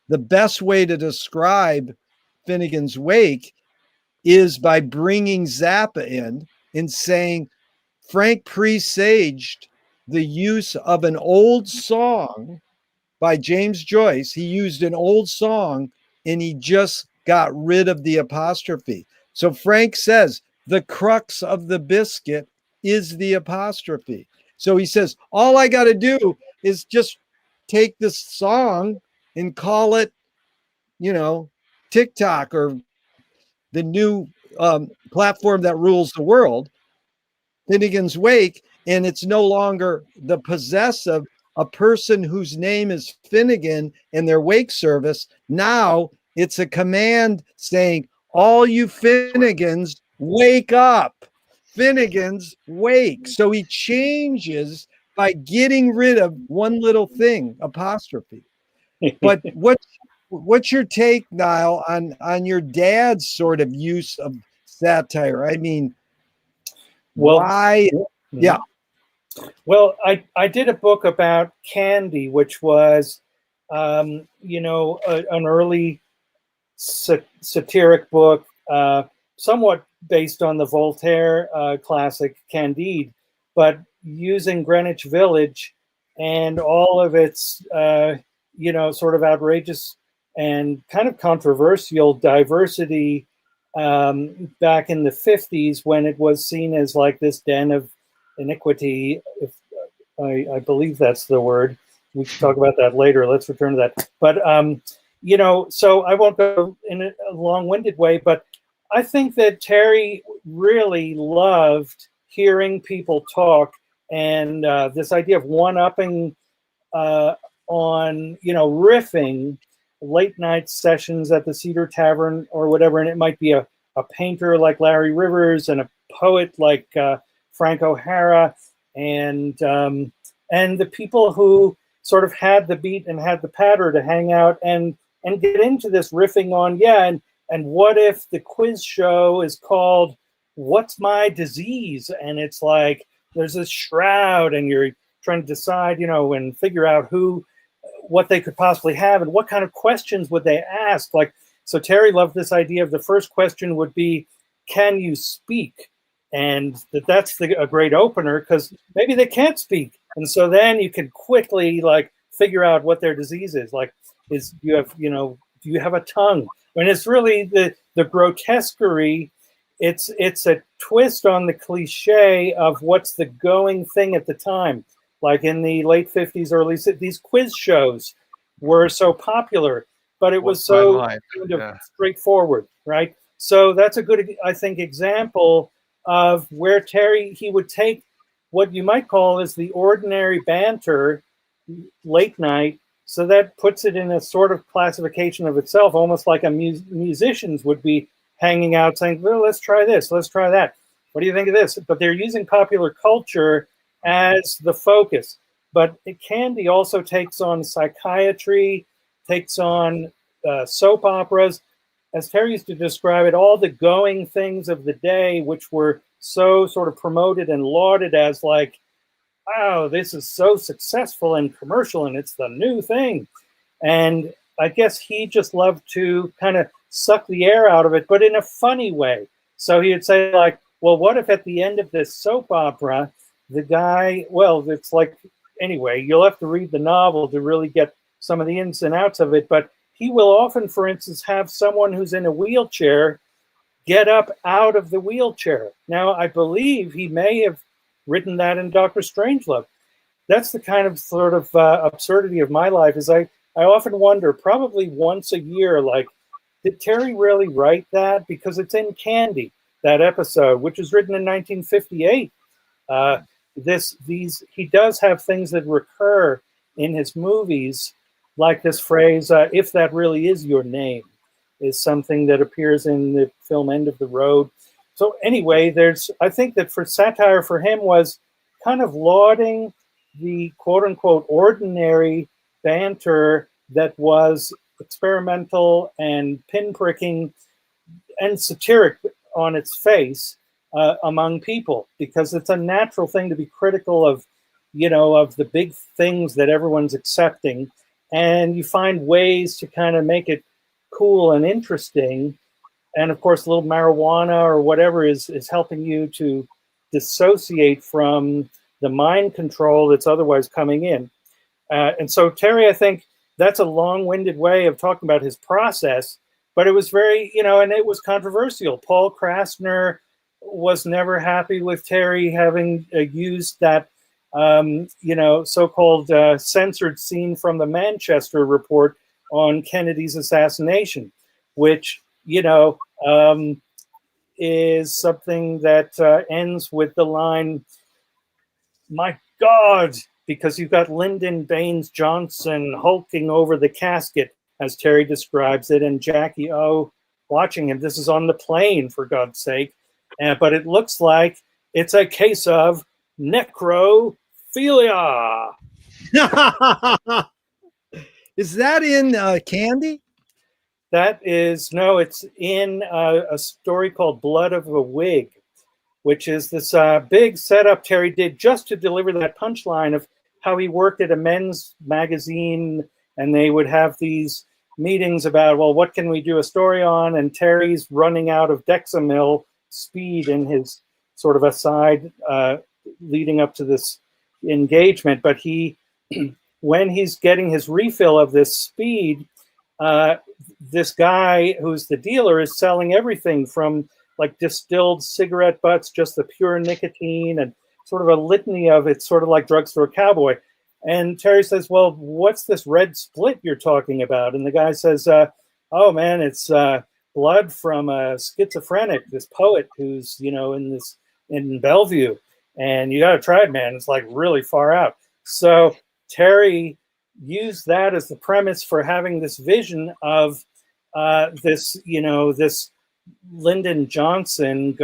Speaker 2: the best way to describe Finnegan's Wake is by bringing Zappa in and saying Frank presaged the use of an old song by James Joyce. He used an old song and he just got rid of the apostrophe. So Frank says the crux of the biscuit is the apostrophe. So he says, all I got to do is just take this song and call it, TikTok or the new platform that rules the world, Finnegan's Wake, and it's no longer the possessive, a person whose name is Finnegan and their wake service. Now it's a command saying, all you Finnegans, wake up. Finnegans, wake. So he changes by getting rid of one little thing, apostrophe. But what's your take, Nile, on your dad's sort of use of satire? I mean, why? Yeah.
Speaker 3: Well, I did a book about Candy, which was, an early satiric book, somewhat based on the Voltaire classic Candide, but using Greenwich Village and all of its, sort of outrageous and kind of controversial diversity back in the 50s when it was seen as like this den of iniquity, if I believe that's the word. We can talk about that later. Let's return to that. But, so I won't go in a long-winded way, but I think that Terry really loved hearing people talk, and this idea of one-upping on, riffing, late night sessions at the Cedar Tavern or whatever, and it might be a painter like Larry Rivers and a poet like Frank O'Hara, and the people who sort of had the beat and had the patter to hang out and get into this riffing on, and what if the quiz show is called What's My Disease? And it's like there's this shroud and you're trying to decide, and figure out what they could possibly have and what kind of questions would they ask. Like, so Terry loved this idea of the first question would be, can you speak? And that's a great opener because maybe they can't speak. And so then you can quickly figure out what their disease is. Like, do you have a tongue? I mean, it's really the grotesquerie. It's a twist on the cliche of what's the going thing at the time. Like in the late 50s, early 60s, these quiz shows were so popular, but it was so kind of straightforward, right? So that's a good, I think, example of where he would take what you might call as the ordinary banter late night. So that puts it in a sort of classification of itself, almost like musicians would be hanging out saying, well, let's try this, let's try that. What do you think of this? But they're using popular culture as the focus. But Candy also takes on psychiatry, takes on soap operas. As Terry used to describe it, all the going things of the day, which were so sort of promoted and lauded as like, wow, this is so successful and commercial and it's the new thing. And I guess he just loved to kind of suck the air out of it, but in a funny way. So he would say like, well, what if at the end of this soap opera, the guy, well, it's like, anyway, you'll have to read the novel to really get some of the ins and outs of it, but he will often, for instance, have someone who's in a wheelchair get up out of the wheelchair. Now, I believe he may have written that in Dr. Strangelove. That's the kind of sort of absurdity of my life is I often wonder, probably once a year, like, did Terry really write that? Because it's in Candy, that episode, which was written in 1958. He does have things that recur in his movies, like this phrase, if that really is your name, is something that appears in the film End of the Road. So anyway, I think that for satire for him was kind of lauding the quote unquote ordinary banter that was experimental and pinpricking and satiric on its face among people, because it's a natural thing to be critical of, of the big things that everyone's accepting. And you find ways to kind of make it cool and interesting. And of course, a little marijuana or whatever is helping you to dissociate from the mind control that's otherwise coming in. And so Terry, I think that's a long-winded way of talking about his process, but it was very, and it was controversial. Paul Krasner was never happy with Terry having used that so-called censored scene from the Manchester Report on Kennedy's assassination, which, is something that ends with the line, my God, because you've got Lyndon Baines Johnson hulking over the casket, as Terry describes it, and Jackie O watching him. This is on the plane, for God's sake. But it looks like it's a case of necrophilia.
Speaker 2: Is that in Candy?
Speaker 3: That is, no, it's in a story called Blood of a Wig, which is this big setup Terry did just to deliver that punchline of how he worked at a men's magazine, and they would have these meetings about, well, what can we do a story on? And Terry's running out of Dexamyl speed in his sort of aside leading up to this engagement. But when he's getting his refill of this speed, this guy who's the dealer is selling everything from like distilled cigarette butts, just the pure nicotine, and sort of a litany of it's sort of like Drugstore Cowboy. And Terry says, well, what's this red split you're talking about? And the guy says, oh man, it's blood from a schizophrenic, this poet who's, in Bellevue. And you got to try it, man. It's like really far out. So Terry used that as the premise for having this vision of this Lyndon Johnson,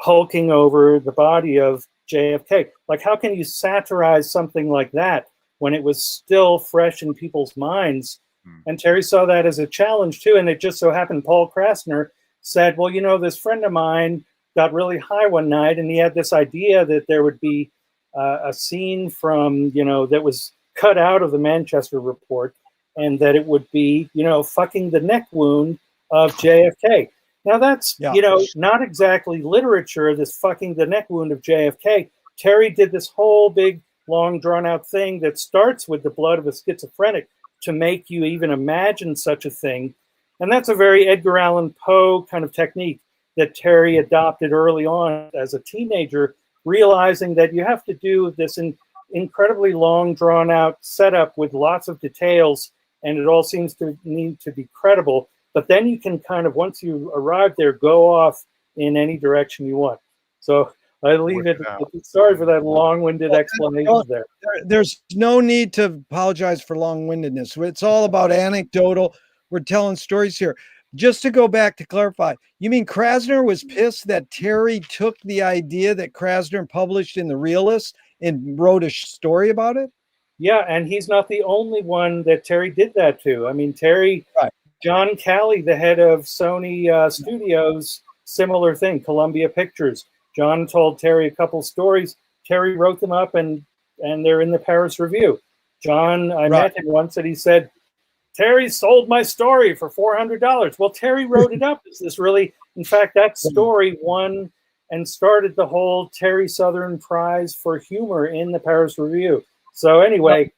Speaker 3: hulking over the body of JFK. Like, how can you satirize something like that when it was still fresh in people's minds? And Terry saw that as a challenge too. And it just so happened Paul Krasner said, well, this friend of mine got really high one night, and he had this idea that there would be a scene from, that was cut out of the Manchester Report, and that it would be, fucking the neck wound of JFK. Now that's, not exactly literature, this fucking the neck wound of JFK. Terry did this whole big, long, drawn out thing that starts with the blood of a schizophrenic to make you even imagine such a thing. And that's a very Edgar Allan Poe kind of technique that Terry adopted early on as a teenager, realizing that you have to do this incredibly long, drawn out setup with lots of details, and it all seems to need to be credible. But then you can kind of, once you arrive there, go off in any direction you want. So I leave it. Sorry for that long-winded explanation there.
Speaker 2: There's no need to apologize for long-windedness. It's all about anecdotal. We're telling stories here. Just to go back to clarify, you mean Krasner was pissed that Terry took the idea that Krasner published in The Realist and wrote a story about it?
Speaker 3: Yeah, and he's not the only one that Terry did that to. I mean, Terry,
Speaker 2: Right.
Speaker 3: John Calley, the head of Sony Studios, similar thing, Columbia Pictures. John told Terry a couple stories. Terry wrote them up, and they're in the Paris Review. John, I met him once, and he said, Terry sold my story for $400. Well, Terry wrote it up. Is this really? In fact, that story won and started the whole Terry Southern Prize for Humor in the Paris Review. So anyway,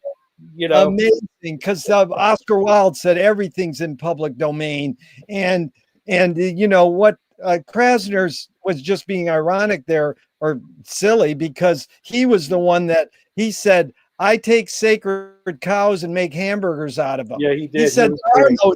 Speaker 3: you know,
Speaker 2: amazing, because Oscar Wilde said everything's in public domain, and you know what, Krasner's was just being ironic there, or silly, because he was the one that he said, I take sacred cows and make hamburgers out of them.
Speaker 3: Yeah, he did.
Speaker 2: He said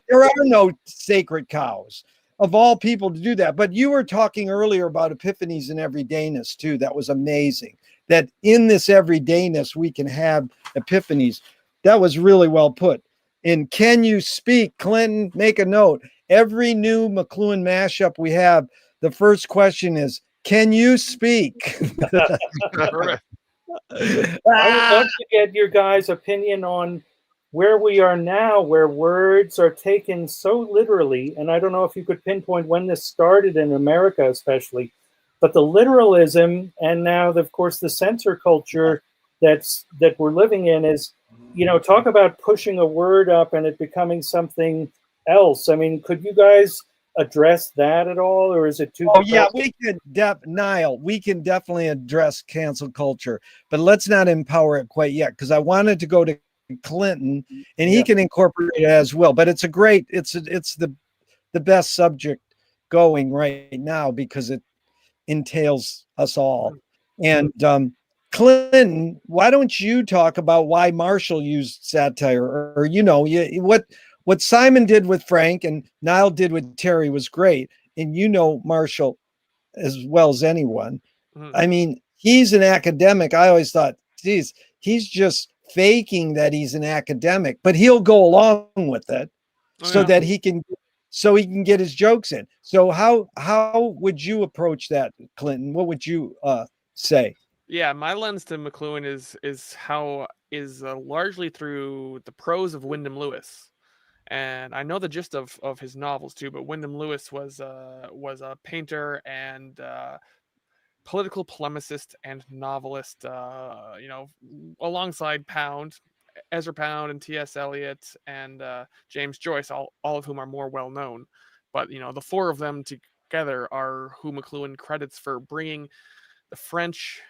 Speaker 2: there are no sacred cows. Of all people to do that. But you were talking earlier about epiphanies and everydayness too. That was amazing. That in this everydayness we can have epiphanies. That was really well put. And can you speak, Clinton? Make a note. Every new McLuhan mashup we have, the first question is, can you speak?
Speaker 3: I would love to get your guys' opinion on where we are now, where words are taken so literally. And I don't know if you could pinpoint when this started in America, especially, but the literalism, and now, of course, the censor culture that we're living in is, you know, talk about pushing a word up and it becoming something else. I mean, could you guys address that at all, or is it too?
Speaker 2: Oh yeah, we can Nile. We can definitely address cancel culture, but let's not empower it quite yet, because I wanted to go to Clinton, and he can incorporate it as well. But it's a great, it's the best subject going right now because it entails us all. And Clinton, why don't you talk about why Marshall used satire, or you know, what Simon did with Frank and Nile did with Terry was great. And you know Marshall as well as anyone. I mean, he's an academic. I always thought, geez, he's just faking that he's an academic, but he'll go along with it that he can get his jokes in. So how would you approach that, Clinton? What would you say?
Speaker 4: Yeah, my lens to McLuhan is largely through the prose of Wyndham Lewis. And I know the gist of his novels too, but Wyndham Lewis was a painter and political polemicist and novelist, you know, alongside Ezra Pound and T.S. Eliot and James Joyce, all of whom are more well known. But you know, the four of them together are who McLuhan credits for bringing the French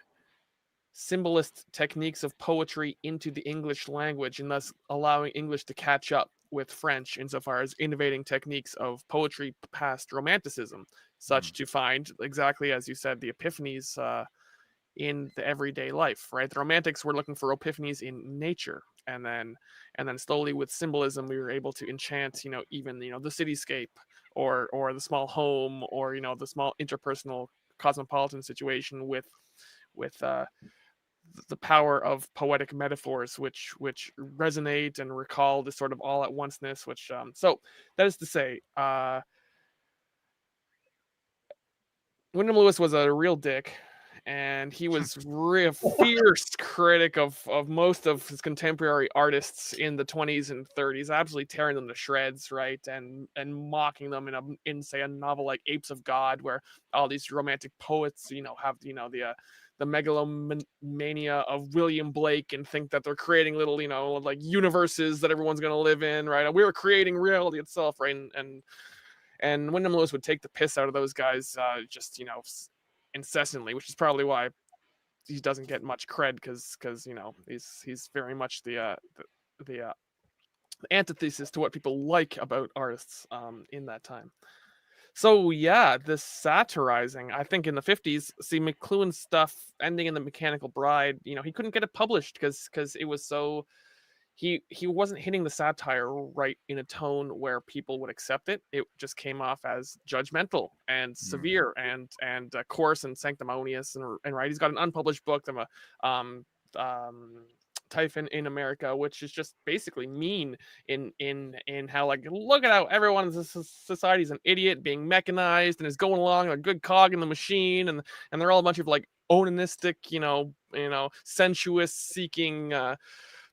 Speaker 4: symbolist techniques of poetry into the English language, and thus allowing English to catch up with French insofar as innovating techniques of poetry past Romanticism, such to find, exactly as you said, the epiphanies in the everyday life, right? The Romantics were looking for epiphanies in nature, and then slowly with symbolism we were able to enchant, you know, even, you know, the cityscape or the small home, or, you know, the small interpersonal cosmopolitan situation with the power of poetic metaphors, which resonate and recall this sort of all at onceness. Which so that is to say, Wyndham Lewis was a real dick, and he was real fierce critic of most of his contemporary artists in the 20s and 30s, absolutely tearing them to shreds, right, and mocking them in say a novel like Apes of God, where all these romantic poets, you know, have, you know, the megalomania of William Blake and think that they're creating little, you know, like universes that everyone's going to live in, right? And we were creating reality itself, right? And Wyndham Lewis would take the piss out of those guys, just, you know, incessantly, which is probably why he doesn't get much cred, because you know, he's very much the antithesis to what people like about artists in that time. So yeah, this satirizing, I think in the 50s, see McLuhan's stuff ending in The Mechanical Bride, you know, he couldn't get it published because it was so, he wasn't hitting the satire right in a tone where people would accept it. It just came off as judgmental and severe and coarse and sanctimonious, and right, he's got an unpublished book, Typhon in America, which is just basically mean in how, like, look at how everyone in this society is an idiot, being mechanized, and is going along a good cog in the machine, and they're all a bunch of like onanistic, sensuous seeking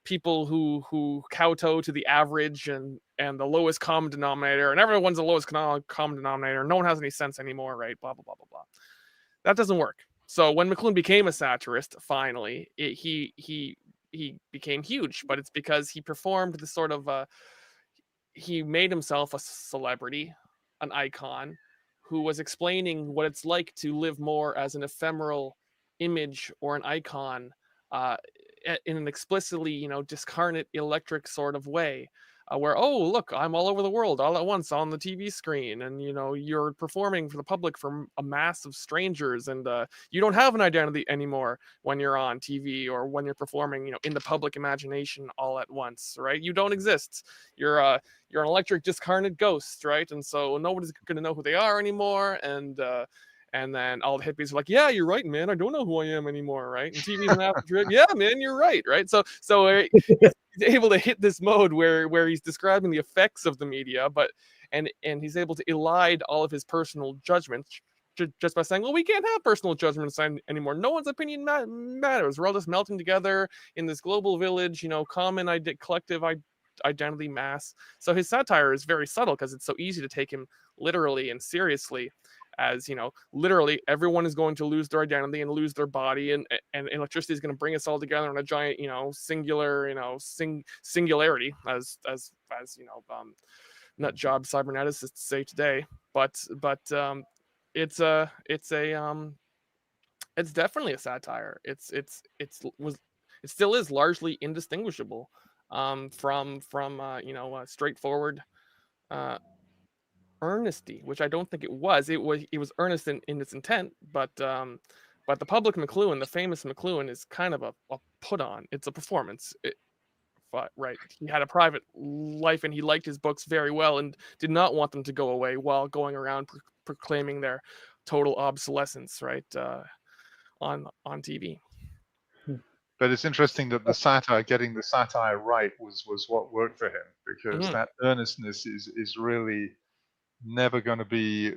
Speaker 4: people who kowtow to the average and the lowest common denominator, and everyone's the lowest common denominator. No one has any sense anymore, right? Blah blah blah blah blah. That doesn't work. So when McLuhan became a satirist, finally, he became huge, but it's because he performed this sort of he made himself a celebrity, an icon, who was explaining what it's like to live more as an ephemeral image or an icon in an explicitly, discarnate electric sort of way. Where, oh, look, I'm all over the world all at once on the TV screen, and you're performing for the public for a mass of strangers, and you don't have an identity anymore when you're on TV or when you're performing, in the public imagination all at once, right? You don't exist. You're an electric discarnate ghost, right? And so nobody's gonna know who they are anymore, and then all the hippies are like, yeah, you're right, man. I don't know who I am anymore, right? And TV's an after trip. Yeah, man, you're right, right? So he's able to hit this mode where he's describing the effects of the media, and he's able to elide all of his personal judgments just by saying, well, we can't have personal judgments anymore. No one's opinion matters. We're all just melting together in this global village, common collective identity mass. So his satire is very subtle because it's so easy to take him literally and seriously, as literally everyone is going to lose their identity and lose their body, and electricity is going to bring us all together in a giant singular singularity, as nut job cyberneticists say today. But it's definitely a satire. It still is largely indistinguishable from straightforward earnesty, which I don't think it was. It was earnest in its intent, but the public McLuhan, the famous McLuhan, is kind of a put on. It's a performance. Right. He had a private life, and he liked his books very well, and did not want them to go away while going around proclaiming their total obsolescence, right, on TV.
Speaker 5: But it's interesting that getting the satire right was what worked for him, because that earnestness is really never going to be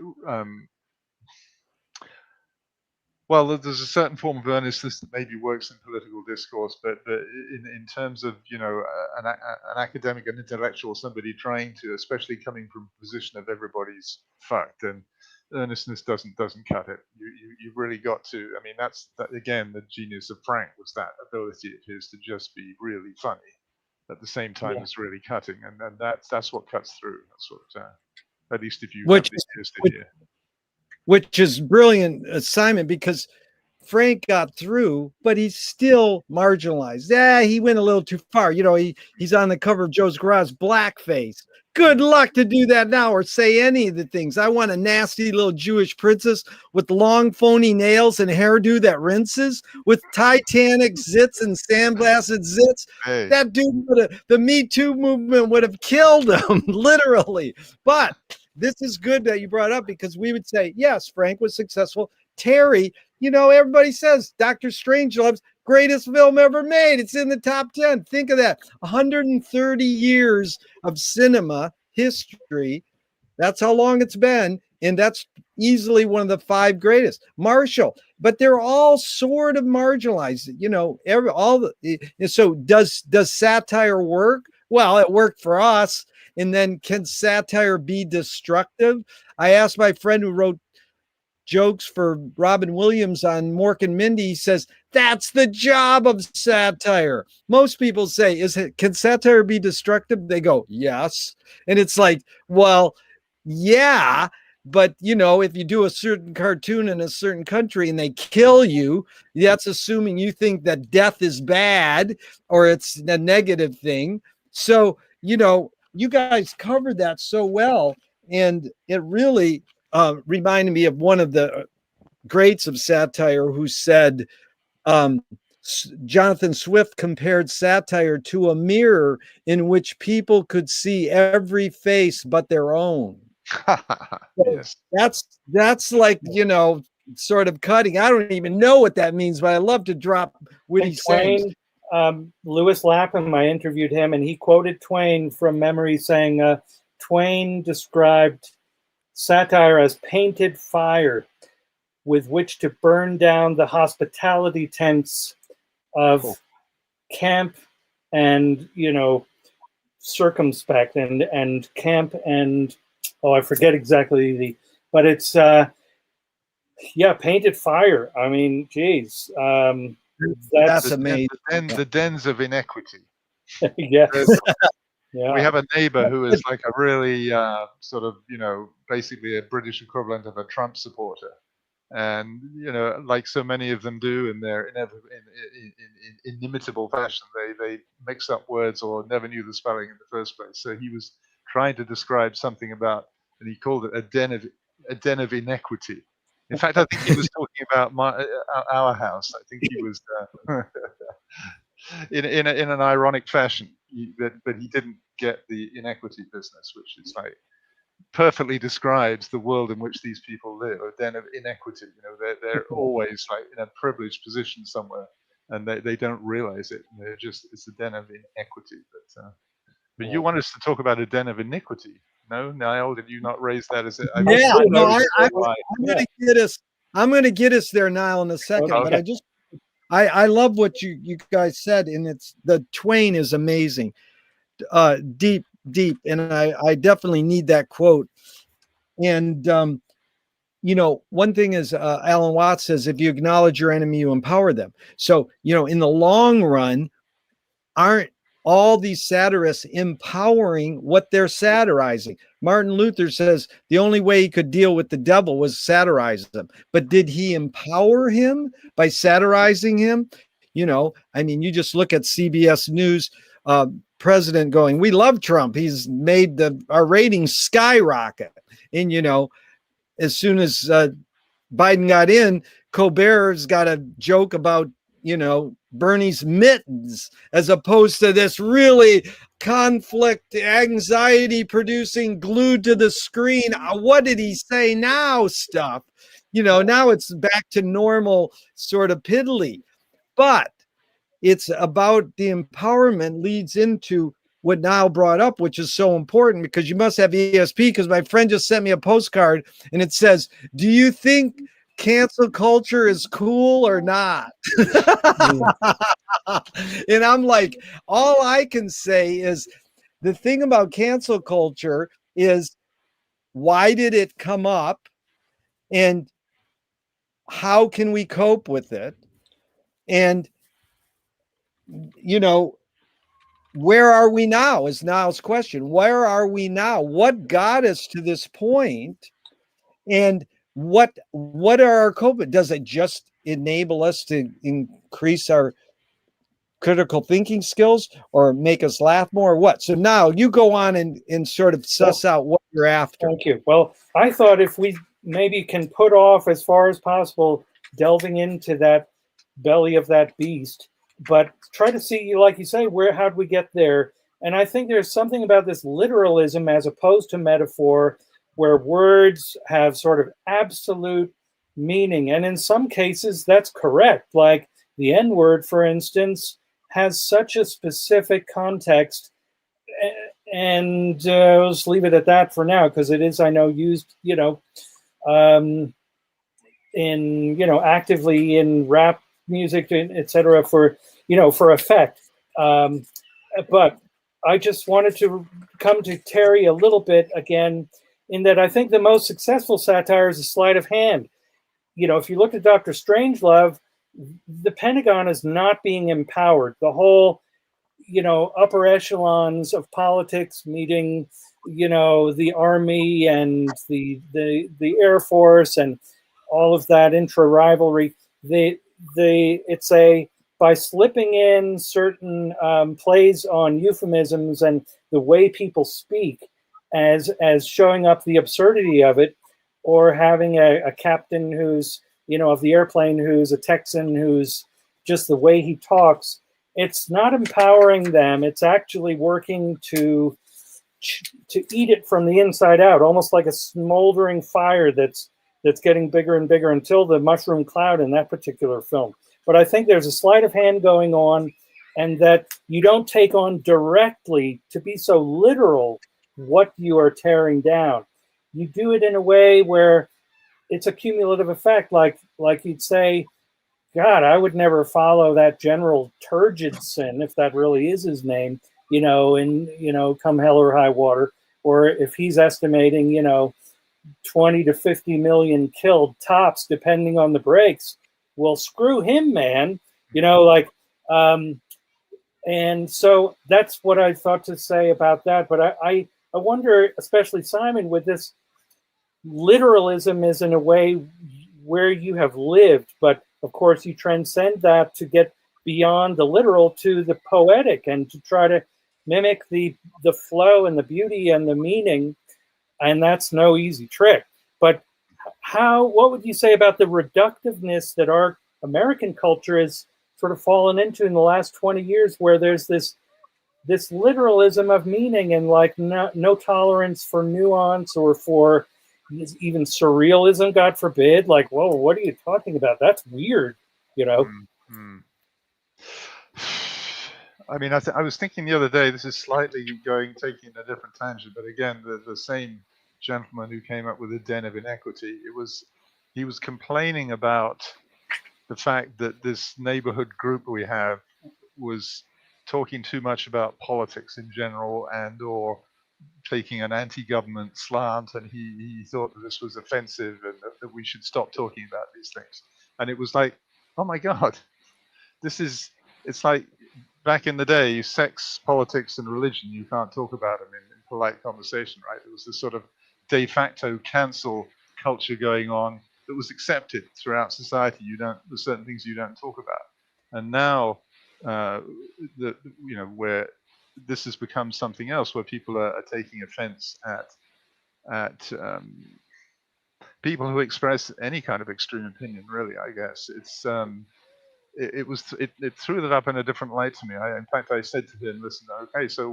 Speaker 5: well, there's a certain form of earnestness that maybe works in political discourse, but in terms of an academic, an intellectual, somebody trying to, especially coming from a position of everybody's fucked, and earnestness doesn't cut it. You've really got to. I mean, that's again the genius of Frank, was that ability of his to just be really funny at the same time as really cutting, and that's what cuts through. That's what at least if you have the ears to hear.
Speaker 2: Which is brilliant, Simon, because Frank got through, but he's still marginalized. Yeah, he went a little too far. He's on the cover of Joe's Garage, blackface. Good luck to do that now or say any of the things. I want a nasty little Jewish princess with long phony nails and hairdo that rinses, with Titanic zits and sandblasted zits. Hey. That dude the Me Too movement would have killed him, literally. But this is good that you brought up, because we would say, yes, Frank was successful. Terry, everybody says Dr. Strangelove's greatest film ever made. It's in the top 10. Think of that. 130 years of cinema history. That's how long it's been. And that's easily one of the 5 greatest. Marshall. But they're all sort of marginalized. So does satire work? Well, it worked for us. And then, can satire be destructive? I asked my friend who wrote jokes for Robin Williams on Mork and Mindy. He says, that's the job of satire. Most people say, can satire be destructive? They go, yes. And it's like, well, yeah, but if you do a certain cartoon in a certain country and they kill you, that's assuming you think that death is bad or it's a negative thing. So, you guys covered that so well, and it really reminded me of one of the greats of satire who said, Jonathan Swift compared satire to a mirror in which people could see every face but their own.
Speaker 5: Yes.
Speaker 2: That's like, sort of cutting. I don't even know what that means, but I love to drop witty sayings.
Speaker 3: Lewis Lapham, I interviewed him, and he quoted Twain from memory, saying Twain described satire as painted fire. with which to burn down the hospitality tents of camp and, you know, circumspect and camp and, oh, I forget exactly but it's, yeah, painted fire. I mean, geez.
Speaker 2: That's amazing.
Speaker 5: The dens of inequity.
Speaker 3: Yes. Yeah.
Speaker 5: We have a neighbor who is like a really sort of, you know, basically a British equivalent of a Trump supporter. And, you know, like so many of them do in their inimitable fashion, they mix up words or never knew the spelling in the first place. So he was trying to describe something about, and he called it a den of inequity. In fact, I think he was talking about our house. I think he was in an ironic fashion, but he didn't get the inequity business, which is like perfectly describes the world in which these people live, a den of inequity. You know, they're always like in a privileged position somewhere, and they don't realize it. They're just, it's a den of inequity. But you want us to talk about a den of iniquity? No, Nile, did you not raise that as it?
Speaker 2: I'm going to get us there, Nile, in a second.
Speaker 3: Okay.
Speaker 2: But I love what you guys said, and it's the Twain is amazing, deep, and I definitely need that quote. And you know, one thing is Alan Watts says, if you acknowledge your enemy, you empower them. So, you know, in the long run, aren't all these satirists empowering what they're satirizing? Martin Luther says the only way he could deal with the devil was satirize him. But did he empower him by satirizing him? You know, I mean, you just look at CBS News, president going, we love Trump. He's made our ratings skyrocket. And, you know, as soon as Biden got in, Colbert's got a joke about, you know, Bernie's mittens, as opposed to this really conflict, anxiety producing, glued to the screen. What did he say now stuff? You know, now it's back to normal sort of piddly. But it's about the empowerment leads into what Niall brought up, which is so important, because you must have ESP, because my friend just sent me a postcard and it says, do you think cancel culture is cool or not? And I'm like, all I can say is the thing about cancel culture is, why did it come up and how can we cope with it? And, you know, where are we now is Niall's question. Where are we now? What got us to this point? And what are our coping? Does it just enable us to increase our critical thinking skills or make us laugh more, or what? So now you go on and sort of suss out what you're after.
Speaker 3: Thank you. Well, I thought if we maybe can put off as far as possible delving into that belly of that beast, but try to see, like you say, how'd we get there? And I think there's something about this literalism as opposed to metaphor, where words have sort of absolute meaning. And in some cases, that's correct. Like the N-word, for instance, has such a specific context. And I'll just leave it at that for now, because it is, I know, used, you know, in, you know, actively in rap music, etc., for, you know, for effect. But I just wanted to come to Terry a little bit again, in that I think the most successful satire is a sleight of hand. You know, if you look at Dr. Strangelove, the Pentagon is not being empowered. The whole, you know, upper echelons of politics meeting, you know, the Army and the Air Force and all of that intra-rivalry, by slipping in certain plays on euphemisms and the way people speak as showing up the absurdity of it, or having a captain who's, you know, of the airplane who's a Texan, who's just the way he talks, it's not empowering them. It's actually working to eat it from the inside out, almost like a smoldering fire that's getting bigger and bigger until the mushroom cloud in that particular film. But I think there's a sleight of hand going on, and that you don't take on directly to be so literal what you are tearing down. You do it in a way where it's a cumulative effect. Like you'd say, God, I would never follow that General Turgidson, if that really is his name, and come hell or high water, or if he's estimating, 20 to 50 million killed tops, depending on the breaks. Well, screw him, man. And so that's what I thought to say about that. But I wonder, especially Simon, with this literalism is in a way where you have lived, but of course you transcend that to get beyond the literal to the poetic and to try to mimic the flow and the beauty and the meaning. And that's no easy trick. But what would you say about the reductiveness that our American culture has sort of fallen into in the last 20 years, where there's this literalism of meaning and like no tolerance for nuance or for even surrealism, God forbid. Like, whoa, what are you talking about? That's weird,
Speaker 5: Mm-hmm. I mean, I was thinking the other day, this is slightly taking a different tangent, but again, the same gentleman who came up with a den of inequity, he was complaining about the fact that this neighborhood group we have was talking too much about politics in general or taking an anti-government slant, and he thought that this was offensive and that we should stop talking about these things. And it was like, oh my God, it's like back in the day, sex, politics, and religion, you can't talk about them in polite conversation, right? There was this sort of de facto cancel culture going on that was accepted throughout society. There's certain things you don't talk about. And now, where this has become something else, where people are taking offense at people who express any kind of extreme opinion, really, I guess. It threw that up in a different light to me. In fact, I said to him, listen, okay, so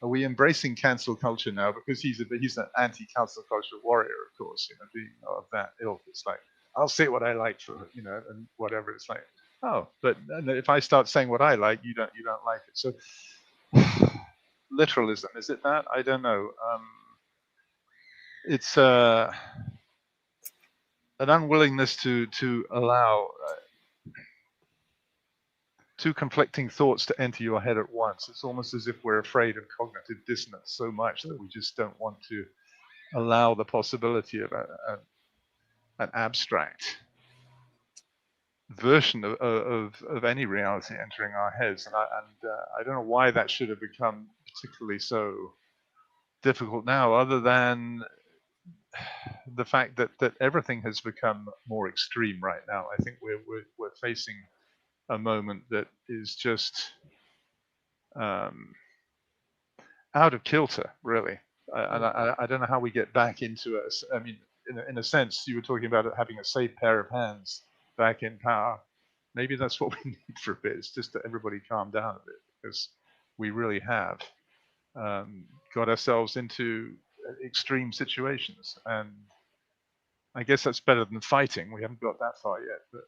Speaker 5: are we embracing cancel culture now? Because he's an anti-cancel culture warrior, of course, being of that ilk. It's like, I'll say what I like for, and whatever. It's like, oh, but if I start saying what I like, you don't like it. So literalism, is it that? I don't know. It's an unwillingness to allow two conflicting thoughts to enter your head at once. It's almost as if we're afraid of cognitive dissonance so much that we just don't want to allow the possibility of an abstract version of any reality entering our heads. And I don't know why that should have become particularly so difficult now, other than the fact that everything has become more extreme right now. I think we're facing a moment that is just out of kilter, really. And I don't know how we get back into it. I mean, in a sense, you were talking about it having a safe pair of hands back in power. Maybe that's what we need for a bit. It's just that everybody calm down a bit, because we really have got ourselves into extreme situations. And I guess that's better than fighting. We haven't got that far yet, but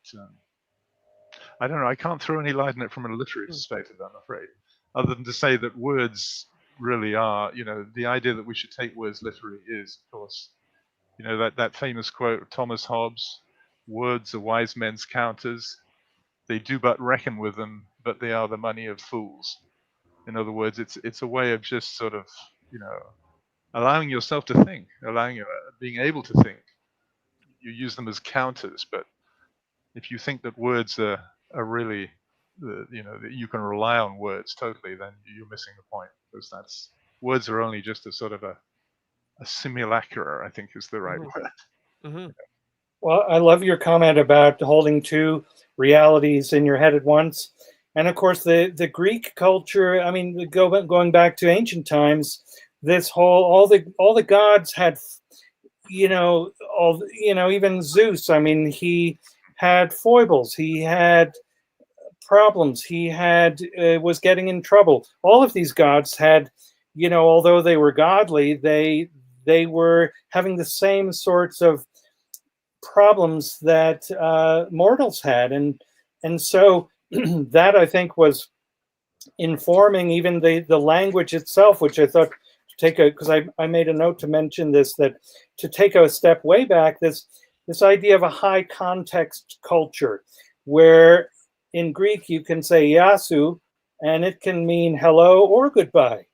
Speaker 5: I don't know. I can't throw any light on it from a literary perspective, I'm afraid, other than to say that words really are, the idea that we should take words literally is, of course, that famous quote of Thomas Hobbes: words are wise men's counters. They do but reckon with them, but they are the money of fools. In other words, it's a way of just sort of, allowing yourself to think, being able to think. You use them as counters, but if you think that words are really, that you can rely on words totally, then you're missing the point, because words are only just a sort of a simulacra, I think is the right word.
Speaker 4: Mm-hmm.
Speaker 3: Well, I love your comment about holding two realities in your head at once. And of course, the Greek culture, I mean, going back to ancient times, this whole, all the gods had, even Zeus, I mean, he had foibles, he had problems, he was getting in trouble. All of these gods had, although they were godly, they were having the same sorts of problems that mortals had, and so that, I think, was informing even the language itself, which I thought because I made a note to mention this, that to take a step way back, this this idea of a high context culture, where in Greek you can say yasu, and it can mean hello or goodbye.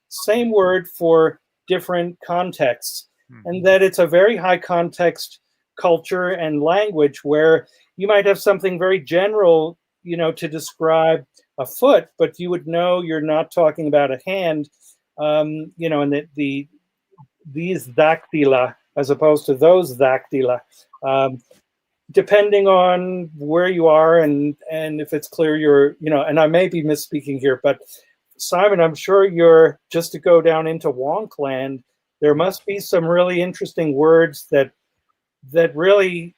Speaker 3: Same word for different contexts, and that it's a very high context culture and language where you might have something very general, to describe a foot, but you would know you're not talking about a hand, and these dactyla as opposed to those dactyla, depending on where you are and if it's clear you're, and I may be misspeaking here, but Simon, I'm sure you're, just to go down into Wonkland, there must be some really interesting words that really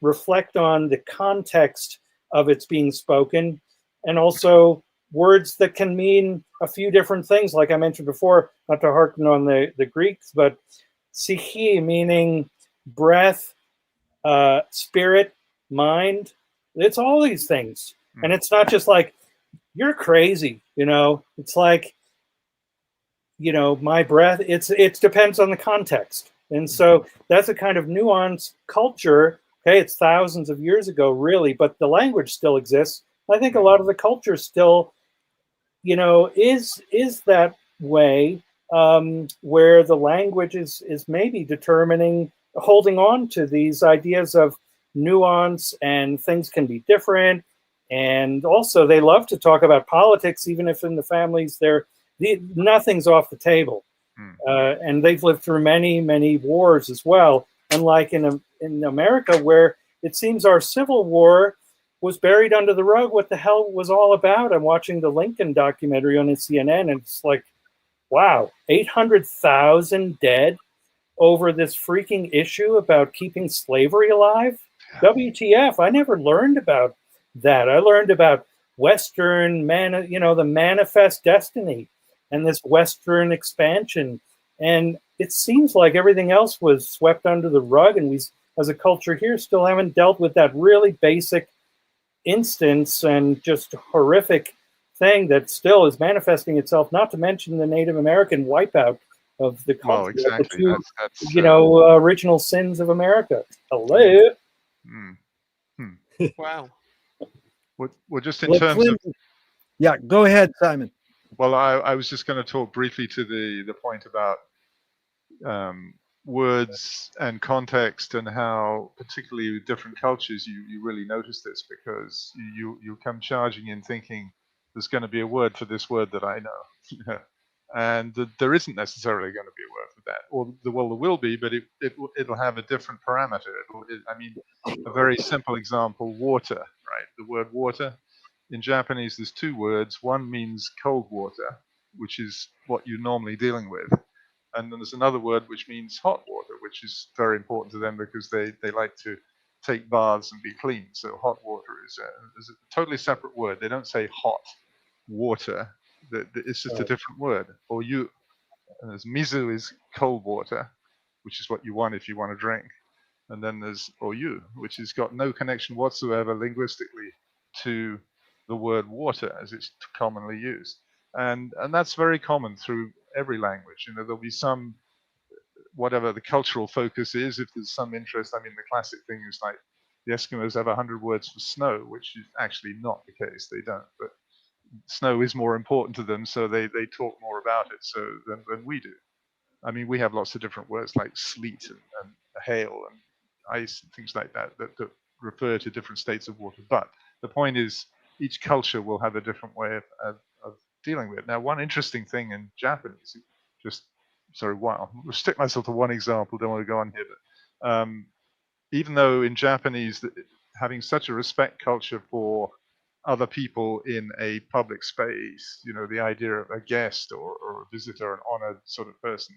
Speaker 3: reflect on the context of its being spoken, and also words that can mean a few different things. Like I mentioned before, not to harken on the Greeks, but psyche meaning breath, spirit, mind. It's all these things. And it's not just like, you're crazy, it's like, my breath, it depends on the context. And so that's a kind of nuanced culture. Okay, it's thousands of years ago, really, but the language still exists. I think a lot of the culture still, is that way, where the language is maybe determining, holding on to these ideas of nuance, and things can be different. And also, they love to talk about politics, even if in the families nothing's off the table. And they've lived through many, many wars as well. Unlike in America, where it seems our Civil War was buried under the rug. What the hell was all about? I'm watching the Lincoln documentary on CNN, and it's like, wow, 800,000 dead over this freaking issue about keeping slavery alive? WTF? I never learned about that. I learned about Western the manifest destiny and this Western expansion. And it seems like everything else was swept under the rug, and we, as a culture here, still haven't dealt with that really basic instance and just horrific thing that still is manifesting itself, not to mention the Native American wipeout of the culture.
Speaker 5: Well, exactly.
Speaker 3: The two, original sins of America. Hello.
Speaker 4: Wow.
Speaker 5: Well, just in terms of...
Speaker 2: Yeah, go ahead, Simon.
Speaker 5: Well, I was just going to talk briefly to the point about words and context, and how, particularly with different cultures, you really notice this, because you come charging in thinking there's going to be a word for this word that I know, and there isn't necessarily going to be a word for that, or there will be, but it'll have a different parameter. I mean, a very simple example: water, right? The word water. In Japanese, there's two words. One means cold water, which is what you're normally dealing with. And then there's another word which means hot water, which is very important to them because they like to take baths and be clean. So hot water is a totally separate word. They don't say hot water. It's just a different word. Or there's mizu is cold water, which is what you want if you want to drink. And then there's oyu, which has got no connection whatsoever linguistically to the word water as it's commonly used. And that's very common through every language. There'll be some, whatever the cultural focus is, if there's some interest. I mean, the classic thing is like the Eskimos have 100 words for snow, which is actually not the case. They don't. But snow is more important to them, so they talk more about it than we do. I mean, we have lots of different words like sleet and hail and ice and things like that refer to different states of water. But the point is, each culture will have a different way of dealing with it. Now, one interesting thing in Japanese, I'll restrict myself to one example, don't want to go on here, but even though in Japanese, having such a respect culture for other people in a public space, the idea of a guest or a visitor, an honored sort of person,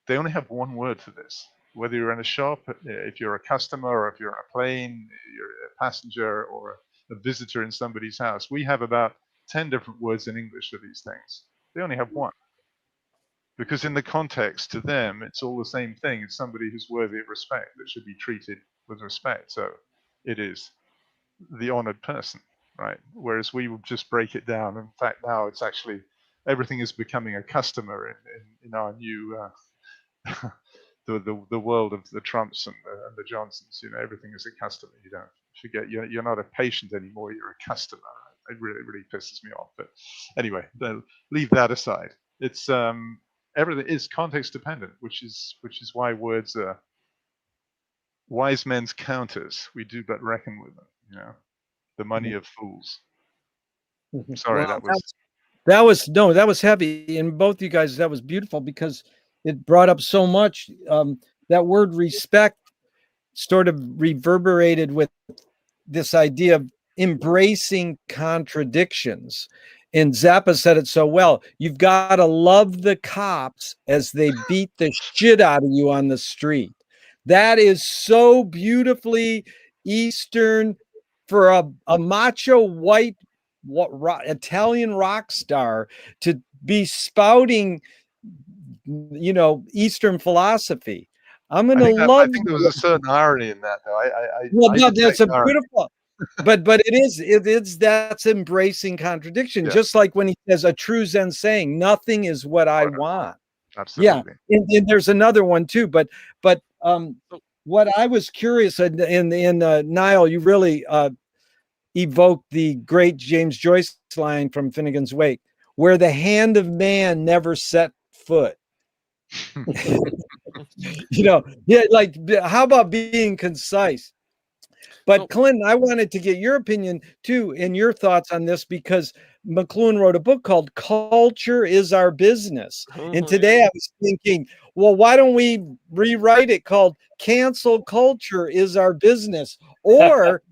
Speaker 5: they only have one word for this. Whether you're in a shop, if you're a customer, or if you're on a plane, you're a passenger or a visitor in somebody's house, we have about 10 different words in English for these things. They only have one. Because in the context, to them, it's all the same thing. It's somebody who's worthy of respect, that should be treated with respect. So it is the honored person, right? Whereas we will just break it down. In fact, now it's actually, everything is becoming a customer in our new the world of the Trumps and the Johnsons. Everything is a customer. You don't forget you're not a patient anymore. You're a customer. It really pisses me off. But anyway, leave that aside. It's everything is context dependent, which is why words are wise men's counters. We do but reckon with them. The money of fools. Sorry,
Speaker 2: Wow,
Speaker 5: that was
Speaker 2: that was heavy, and both you guys, that was beautiful because it brought up so much. That word respect sort of reverberated with this idea of embracing contradictions. And Zappa said it so well. You've got to love the cops as they beat the shit out of you on the street. That is so beautifully Eastern for a macho white Italian rock star to be spouting, Eastern philosophy. I'm going to love.
Speaker 5: I think there was a certain irony in that, though.
Speaker 2: Well, no, that's a beautiful. But that's embracing contradiction.
Speaker 5: Yeah.
Speaker 2: Just like when he says a true Zen saying, nothing is what I want.
Speaker 5: Absolutely.
Speaker 2: Yeah, and there's another one too. But what I was curious in Nile, you really evoked the great James Joyce line from Finnegan's Wake, where the hand of man never set foot. Like, how about being concise? But Clinton, I wanted to get your opinion too and your thoughts on this, because McLuhan wrote a book called Culture is Our Business. And today I was thinking, well, why don't we rewrite it called Cancel Culture is Our Business? Or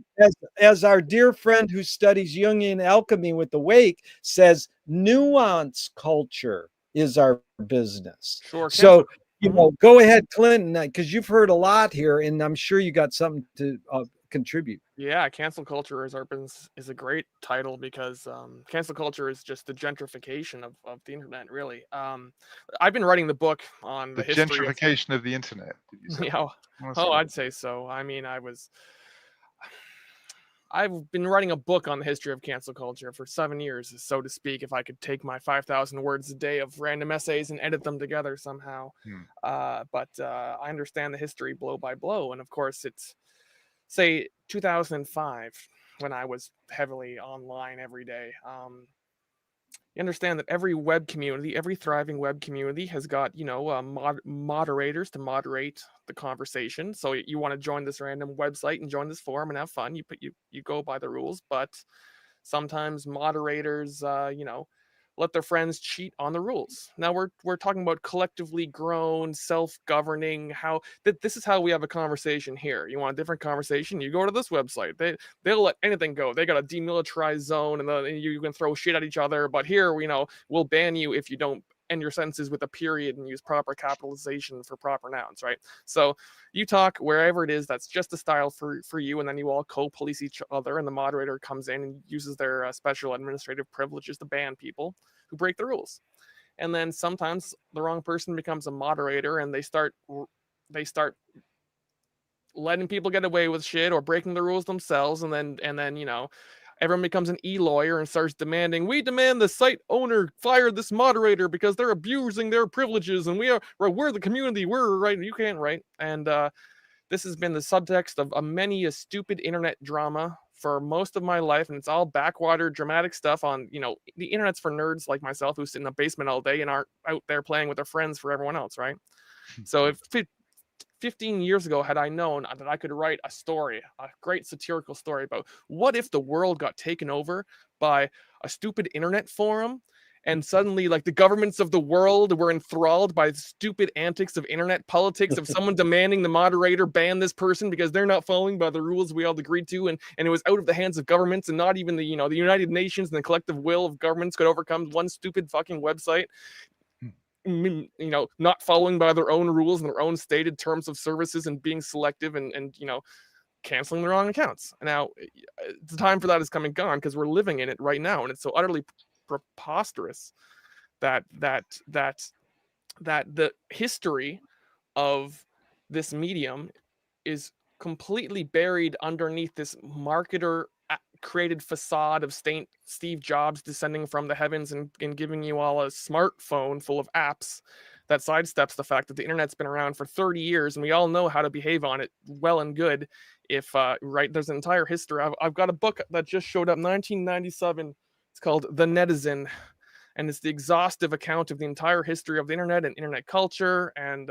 Speaker 2: as our dear friend who studies Jungian alchemy with the Wake says, nuance culture is our business.
Speaker 4: Sure.
Speaker 2: So, go ahead, Clinton, because you've heard a lot here, and I'm sure you got something to contribute.
Speaker 4: Yeah, cancel culture is our business is a great title, because cancel culture is just the gentrification of the internet, really. I've been writing the book on the history
Speaker 5: gentrification of the internet. Did you say?
Speaker 4: Yeah, I'd say so. I mean, I've been writing a book on the history of cancel culture for 7 years, so to speak, if I could take my 5,000 words a day of random essays and edit them together somehow. But I understand the history blow by blow. And of course, it's, say, 2005, when I was heavily online every day. You understand that every web community, every thriving web community has got, moderators to moderate the conversation. So you want to join this random website and join this forum and have fun. You go by the rules, but sometimes moderators, let their friends cheat on the rules. Now we're talking about collectively grown, self-governing. This is how we have a conversation here. You want a different conversation? You go to this website. They'll let anything go. They got a demilitarized zone, and you can throw shit at each other. But here, we'll ban you if you don't end your sentences with a period and use proper capitalization for proper nouns, right? So you talk wherever it is, that's just a style for you, and then you all co-police each other, and the moderator comes in and uses their special administrative privileges to ban people who break the rules. And then sometimes the wrong person becomes a moderator, and they start letting people get away with shit or breaking the rules themselves, and then everyone becomes an e-lawyer and starts demanding, we demand the site owner fire this moderator because they're abusing their privileges, and we're the community, we're right, you can't write. And this has been the subtext of many a stupid internet drama for most of my life, and it's all backwater dramatic stuff on, the internet's for nerds like myself who sit in a basement all day and aren't out there playing with their friends for everyone else, right? So if 15 years ago, had I known that I could write a story, a great satirical story about what if the world got taken over by a stupid internet forum, and suddenly, like, the governments of the world were enthralled by the stupid antics of internet politics, of someone demanding the moderator ban this person because they're not following by the rules we all agreed to, and it was out of the hands of governments, and not even the United Nations and the collective will of governments could overcome one stupid fucking website, not following by their own rules and their own stated terms of services, and being selective and canceling the wrong accounts. Now, the time for that is come and gone, because we're living in it right now, and it's so utterly preposterous that the history of this medium is completely buried underneath this marketer created facade of Steve Jobs descending from the heavens and giving you all a smartphone full of apps that sidesteps the fact that the internet's been around for 30 years and we all know how to behave on it well and good. If right, there's an entire history. I've got a book that just showed up, 1997. It's called The Netizen, and it's the exhaustive account of the entire history of the internet and internet culture, and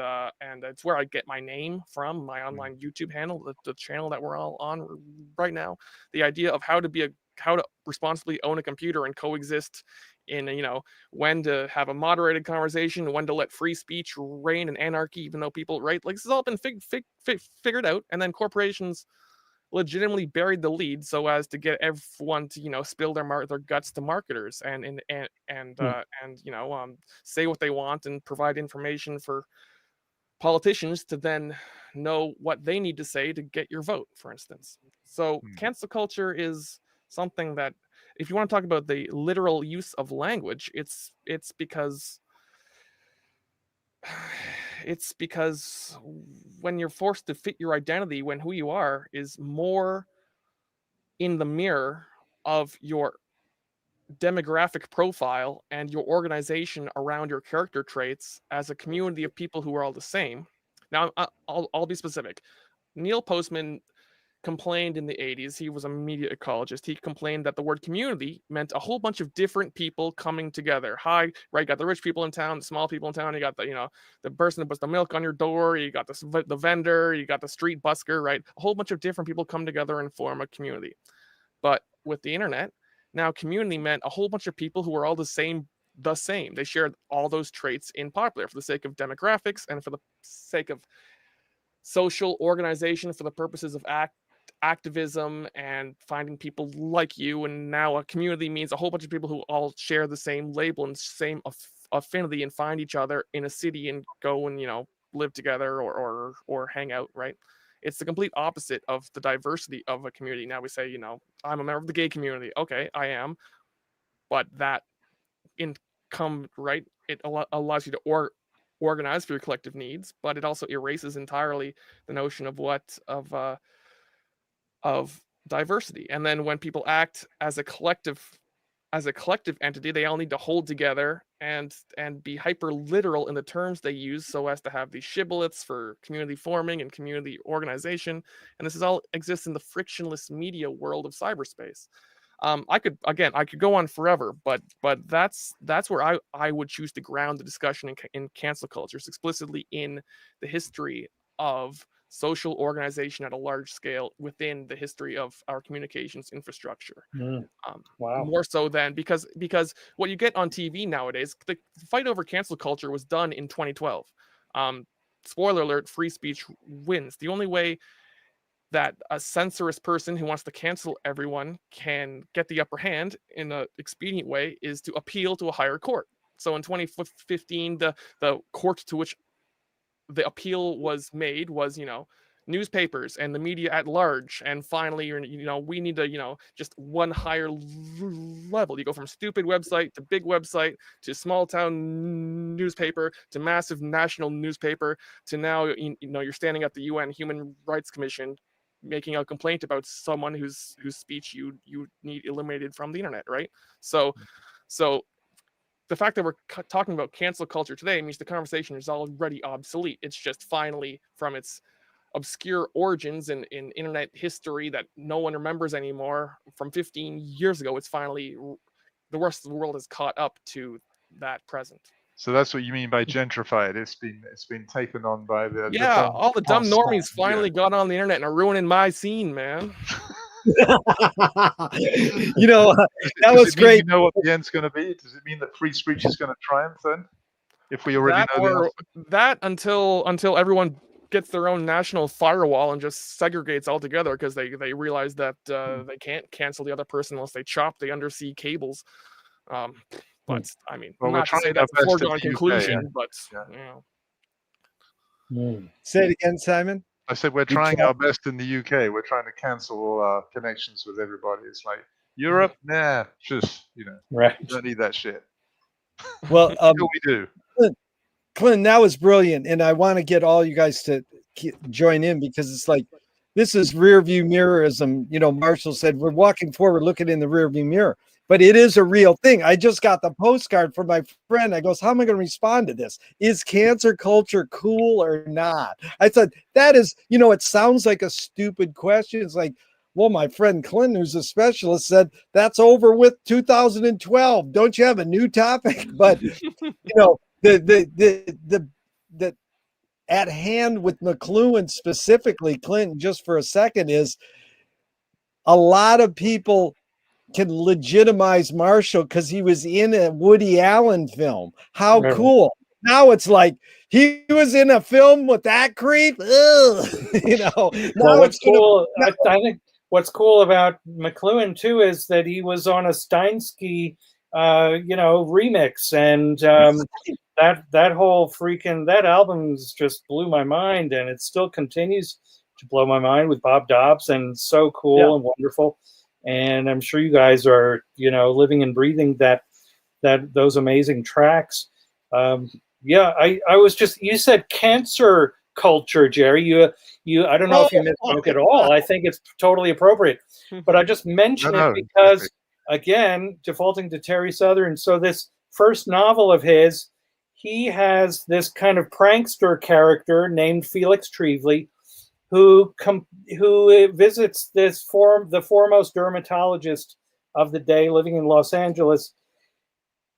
Speaker 4: it's where I get my name from, my online YouTube handle, the channel that we're all on right now. The idea of how to responsibly own a computer and coexist in, when to have a moderated conversation, when to let free speech reign in anarchy, even though people, right, like, this has all been figured out, and then corporations legitimately buried the lead so as to get everyone to spill their guts to marketers and say what they want and provide information for politicians to then know what they need to say to get your vote, for instance. So cancel culture is something that, if you want to talk about the literal use of language, it's because when you're forced to fit your identity, when who you are is more in the mirror of your demographic profile and your organization around your character traits as a community of people who are all the same. Now, I'll be specific. Neil Postman complained in the 80s. He was a media ecologist. He complained that the word community meant a whole bunch of different people coming together. Right? You got the rich people in town, the small people in town. You got the person that puts the milk on your door. You got the vendor. You got the street busker. Right? A whole bunch of different people come together and form a community. But with the internet, now community meant a whole bunch of people who were all the same. They shared all those traits in popular for the sake of demographics and for the sake of social organization, for the purposes of activism and finding people like you. And now a community means a whole bunch of people who all share the same label and same affinity and find each other in a city and go and live together or hang out, right? It's the complete opposite of the diversity of a community. Now we say, I'm a member of the gay community. Okay, I am, but that income, right, it allows you to organize for your collective needs, but it also erases entirely the notion of diversity. And then when people act as a collective entity, they all need to hold together and be hyper literal in the terms they use so as to have these shibboleths for community forming and community organization. And this is all exists in the frictionless media world of cyberspace. I could go on forever, but that's where I would choose to ground the discussion in cancel cultures, explicitly in the history of social organization at a large scale within the history of our communications infrastructure.
Speaker 3: Wow.
Speaker 4: More so than because what you get on TV nowadays, the fight over cancel culture was done in 2012. Spoiler alert, free speech wins. The only way that a censorious person who wants to cancel everyone can get the upper hand in an expedient way is to appeal to a higher court. So in 2015, the court to which the appeal was made was, newspapers and the media at large. And finally, we need to, just one higher level. You go from stupid website to big website to small town newspaper to massive national newspaper to now, you're standing at the UN Human Rights Commission making a complaint about someone whose speech you need eliminated from the internet, right? So the fact that we're talking about cancel culture today means the conversation is already obsolete. It's just finally, from its obscure origins in internet history that no one remembers anymore from 15 years ago, it's finally, the rest of the world has caught up to that present.
Speaker 5: So that's what you mean by gentrified. It's been taken on by the
Speaker 4: all the dumb normies finally got on the internet and are ruining my scene, man.
Speaker 2: That was great.
Speaker 5: You know what the end's going to be? Does it mean that free speech is going to triumph then? If we already know
Speaker 4: that until everyone gets their own national firewall and just segregates altogether because they realize that they can't cancel the other person unless they chop the undersea cables. But I mean, not to say that's a foregone conclusion, but
Speaker 2: Say it again, Simon.
Speaker 5: I said we're trying our best in the UK. We're trying to cancel all our connections with everybody. It's like Europe, just
Speaker 3: right.
Speaker 5: You don't need that shit.
Speaker 2: Well,
Speaker 5: we do.
Speaker 2: Clint, that was brilliant, and I want to get all you guys to join in because it's like this is rear view mirrorism. Marshall said we're walking forward, looking in the rear view mirror. but it is a real thing. I just got the postcard from my friend. I goes, how am I going to respond to this? Is cancer culture cool or not? I said, that is, it sounds like a stupid question. It's like, well, my friend Clinton, who's a specialist, said that's over with 2012. Don't you have a new topic? But the at hand with McLuhan specifically, Clinton, just for a second, is a lot of people can legitimize Marshall because he was in a Woody Allen film. How
Speaker 3: Right.
Speaker 2: cool. Now it's like he was in a film with that creep. Ugh. Now
Speaker 3: what's cool, I think what's cool about McLuhan too is that he was on a Steinsky remix, and that whole that album's just blew my mind, and it still continues to blow my mind with Bob Dobbs, and so cool and wonderful. And I'm sure you guys are, living and breathing those amazing tracks. I was just, you said cancer culture, Jerry. You I don't know if you misspoke at all. I think it's totally appropriate, but I just mention it because, again, defaulting to Terry Southern. So this first novel of his, he has this kind of prankster character named Felix Treveley, who visits the foremost dermatologist of the day, living in Los Angeles,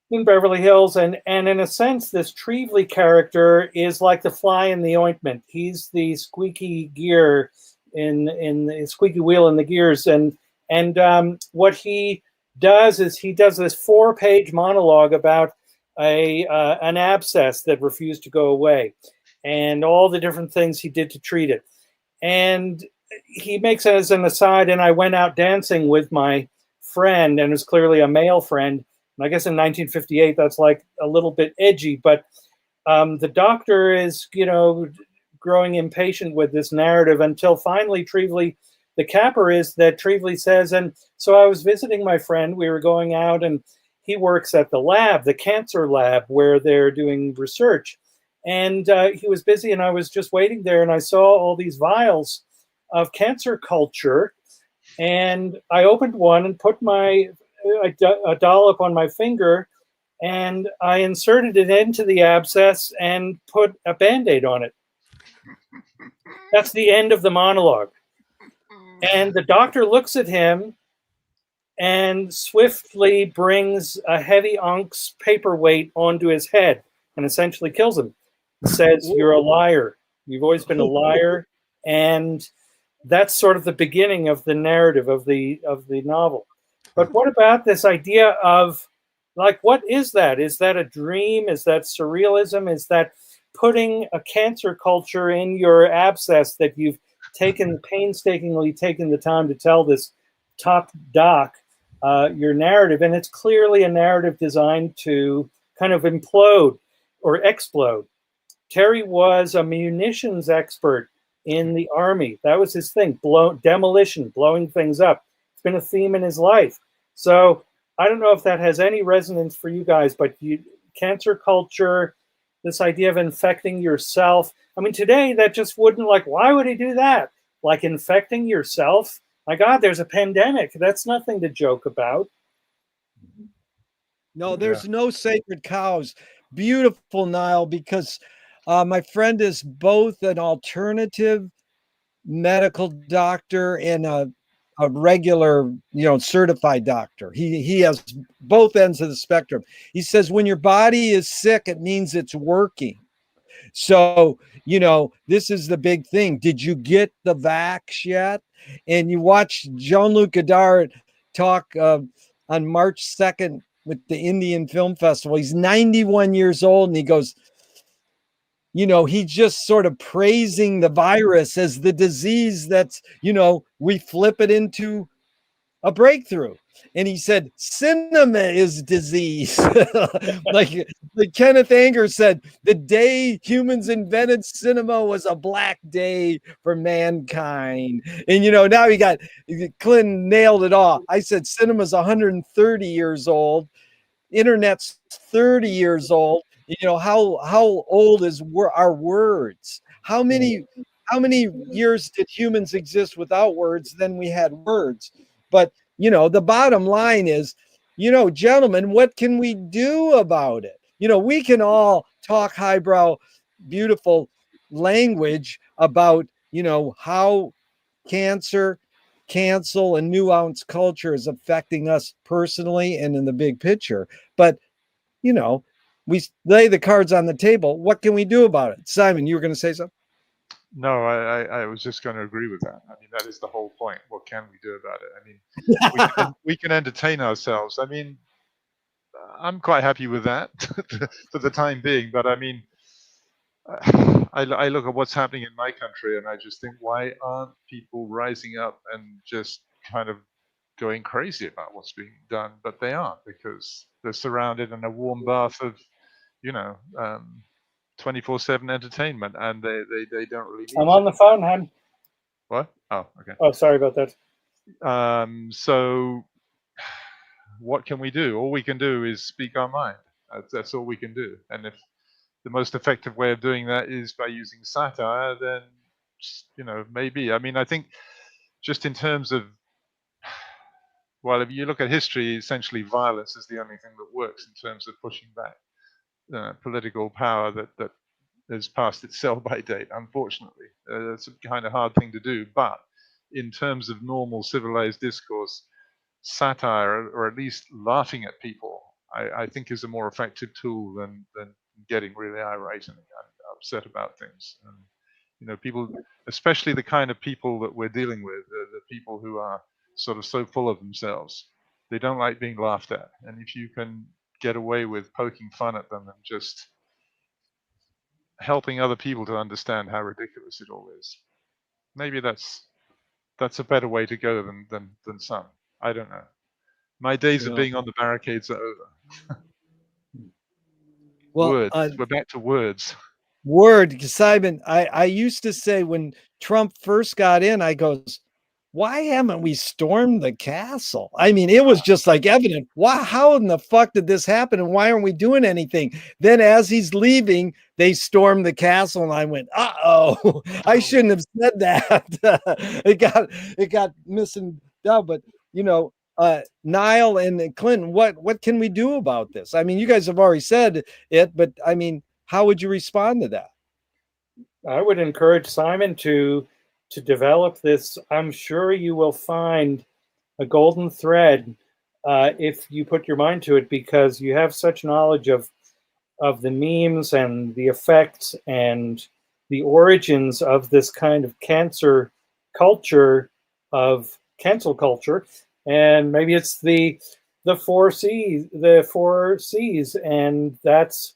Speaker 3: in Beverly Hills, and in a sense, this Treveley character is like the fly in the ointment. He's the squeaky gear in the squeaky wheel in the gears, and what he does is he does this 4-page monologue about an abscess that refused to go away, and all the different things he did to treat it. And he makes it as an aside, and I went out dancing with my friend, and it was clearly a male friend. And I guess in 1958, that's like a little bit edgy, but the doctor is, growing impatient with this narrative until finally Treveley, the capper is that Treveley says, and so I was visiting my friend, we were going out, and he works at the lab, the cancer lab, where they're doing research. And he was busy, and I was just waiting there, and I saw all these vials of cancer culture, and I opened one and put a dollop on my finger, and I inserted it into the abscess and put a Band-Aid on it. That's the end of the monologue. And the doctor looks at him and swiftly brings a heavy ounce paperweight onto his head and essentially kills him. Says, "You're a liar. You've always been a liar." And that's sort of the beginning of the narrative of the novel. But what about this idea of, like, what is that? Is that a dream? Is that surrealism? Is that putting a cancer culture in your abscess that you've painstakingly taken the time to tell this top doc your narrative? And it's clearly a narrative designed to kind of implode or explode. Terry was a munitions expert in the Army. That was his thing, demolition, blowing things up. It's been a theme in his life. So I don't know if that has any resonance for you guys, but cancer culture, this idea of infecting yourself. I mean, today that just wouldn't, why would he do that? Like infecting yourself? My God, there's a pandemic. That's nothing to joke about.
Speaker 2: No, there's no sacred cows. Beautiful, Nile, because my friend is both an alternative medical doctor and a regular, certified doctor. He has both ends of the spectrum. He says when your body is sick, it means it's working. So, this is the big thing. Did you get the vax yet? And you watch Jean-Luc Godard talk on March 2nd with the Indian Film Festival. He's 91 years old, and he goes, he's just sort of praising the virus as the disease that's, we flip it into a breakthrough. And he said, cinema is disease. like Kenneth Anger said, the day humans invented cinema was a black day for mankind. And, now you got Clinton nailed it all. I said, cinema's 130 years old. Internet's 30 years old. How old is our words? How many years did humans exist without words? Then we had words. But the bottom line is gentlemen, what can we do about it? We can all talk highbrow, beautiful language about, how cancer, cancel, and nuance culture is affecting us personally and in the big picture. But, we lay the cards on the table. What can we do about it? Simon, you were going to say something?
Speaker 5: No, I was just going to agree with that. I mean, that is the whole point. What can we do about it? I mean, we can entertain ourselves. I mean, I'm quite happy with that for the time being. But I mean, I look at what's happening in my country and I just think, why aren't people rising up and just kind of going crazy about what's being done? But they aren't, because they're surrounded in a warm bath of, 24/7 entertainment, and they don't really need
Speaker 3: I'm on the phone, hon.
Speaker 5: What? Oh, okay.
Speaker 3: Oh, sorry about that.
Speaker 5: So what can we do? All we can do is speak our mind. That's all we can do. And if the most effective way of doing that is by using satire, then, maybe. I mean, I think just in terms of, well, if you look at history, essentially violence is the only thing that works in terms of pushing back political power that has passed its sell-by date, unfortunately. It's a kind of hard thing to do. But in terms of normal civilized discourse, satire, or at least laughing at people, I think is a more effective tool than getting really irate and upset about things. And, people, especially the kind of people that we're dealing with, the people who are sort of so full of themselves, they don't like being laughed at. And if you can get away with poking fun at them and just helping other people to understand how ridiculous it all is, maybe that's a better way to go than some. I don't know. My days of being on the barricades are over.
Speaker 2: Well,
Speaker 5: words. We're back to words.
Speaker 2: Simon, I used to say when Trump first got in, I goes, why haven't we stormed the castle? I mean, it was just like evident. How in the fuck did this happen? And why aren't we doing anything? Then as he's leaving, they stormed the castle. And I went, uh-oh, I shouldn't have said that. it got missing down. But, Nile and Clinton, what can we do about this? I mean, you guys have already said it, but I mean, how would you respond to that?
Speaker 3: I would encourage Simon to develop this. I'm sure you will find a golden thread if you put your mind to it, because you have such knowledge of the memes and the effects and the origins of this kind of cancel culture, and maybe it's the 4 C's, and that's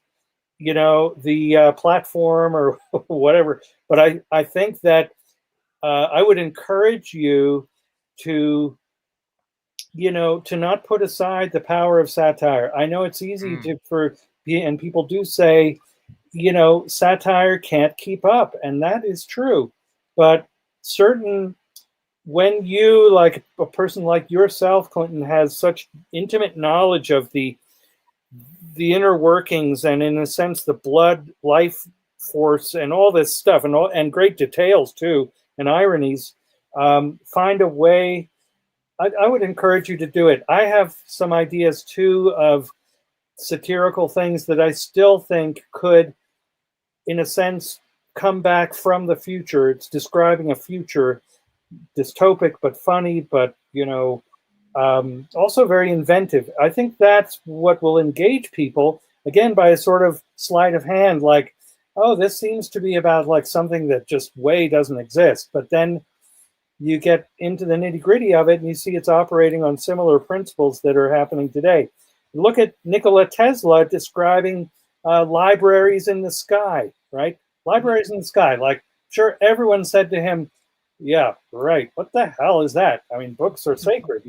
Speaker 3: the platform or whatever. But I think that I would encourage you to not put aside the power of satire. I know it's easy and people do say, satire can't keep up, and that is true. But when you, like a person like yourself, Clinton, has such intimate knowledge of the inner workings and, in a sense, the blood life force and all this stuff, and great details too, and ironies, find a way. I would encourage you to do it. I have some ideas too of satirical things that I still think could, in a sense, come back from the future. It's describing a future, dystopic but funny, but also very inventive. I think that's what will engage people, again, by a sort of sleight of hand, like, oh, this seems to be about like something that just way doesn't exist. But then you get into the nitty-gritty of it and you see it's operating on similar principles that are happening today. Look at Nikola Tesla describing libraries in the sky, right? Libraries in the sky. Like, sure, everyone said to him, yeah, right. What the hell is that? I mean, books are sacred,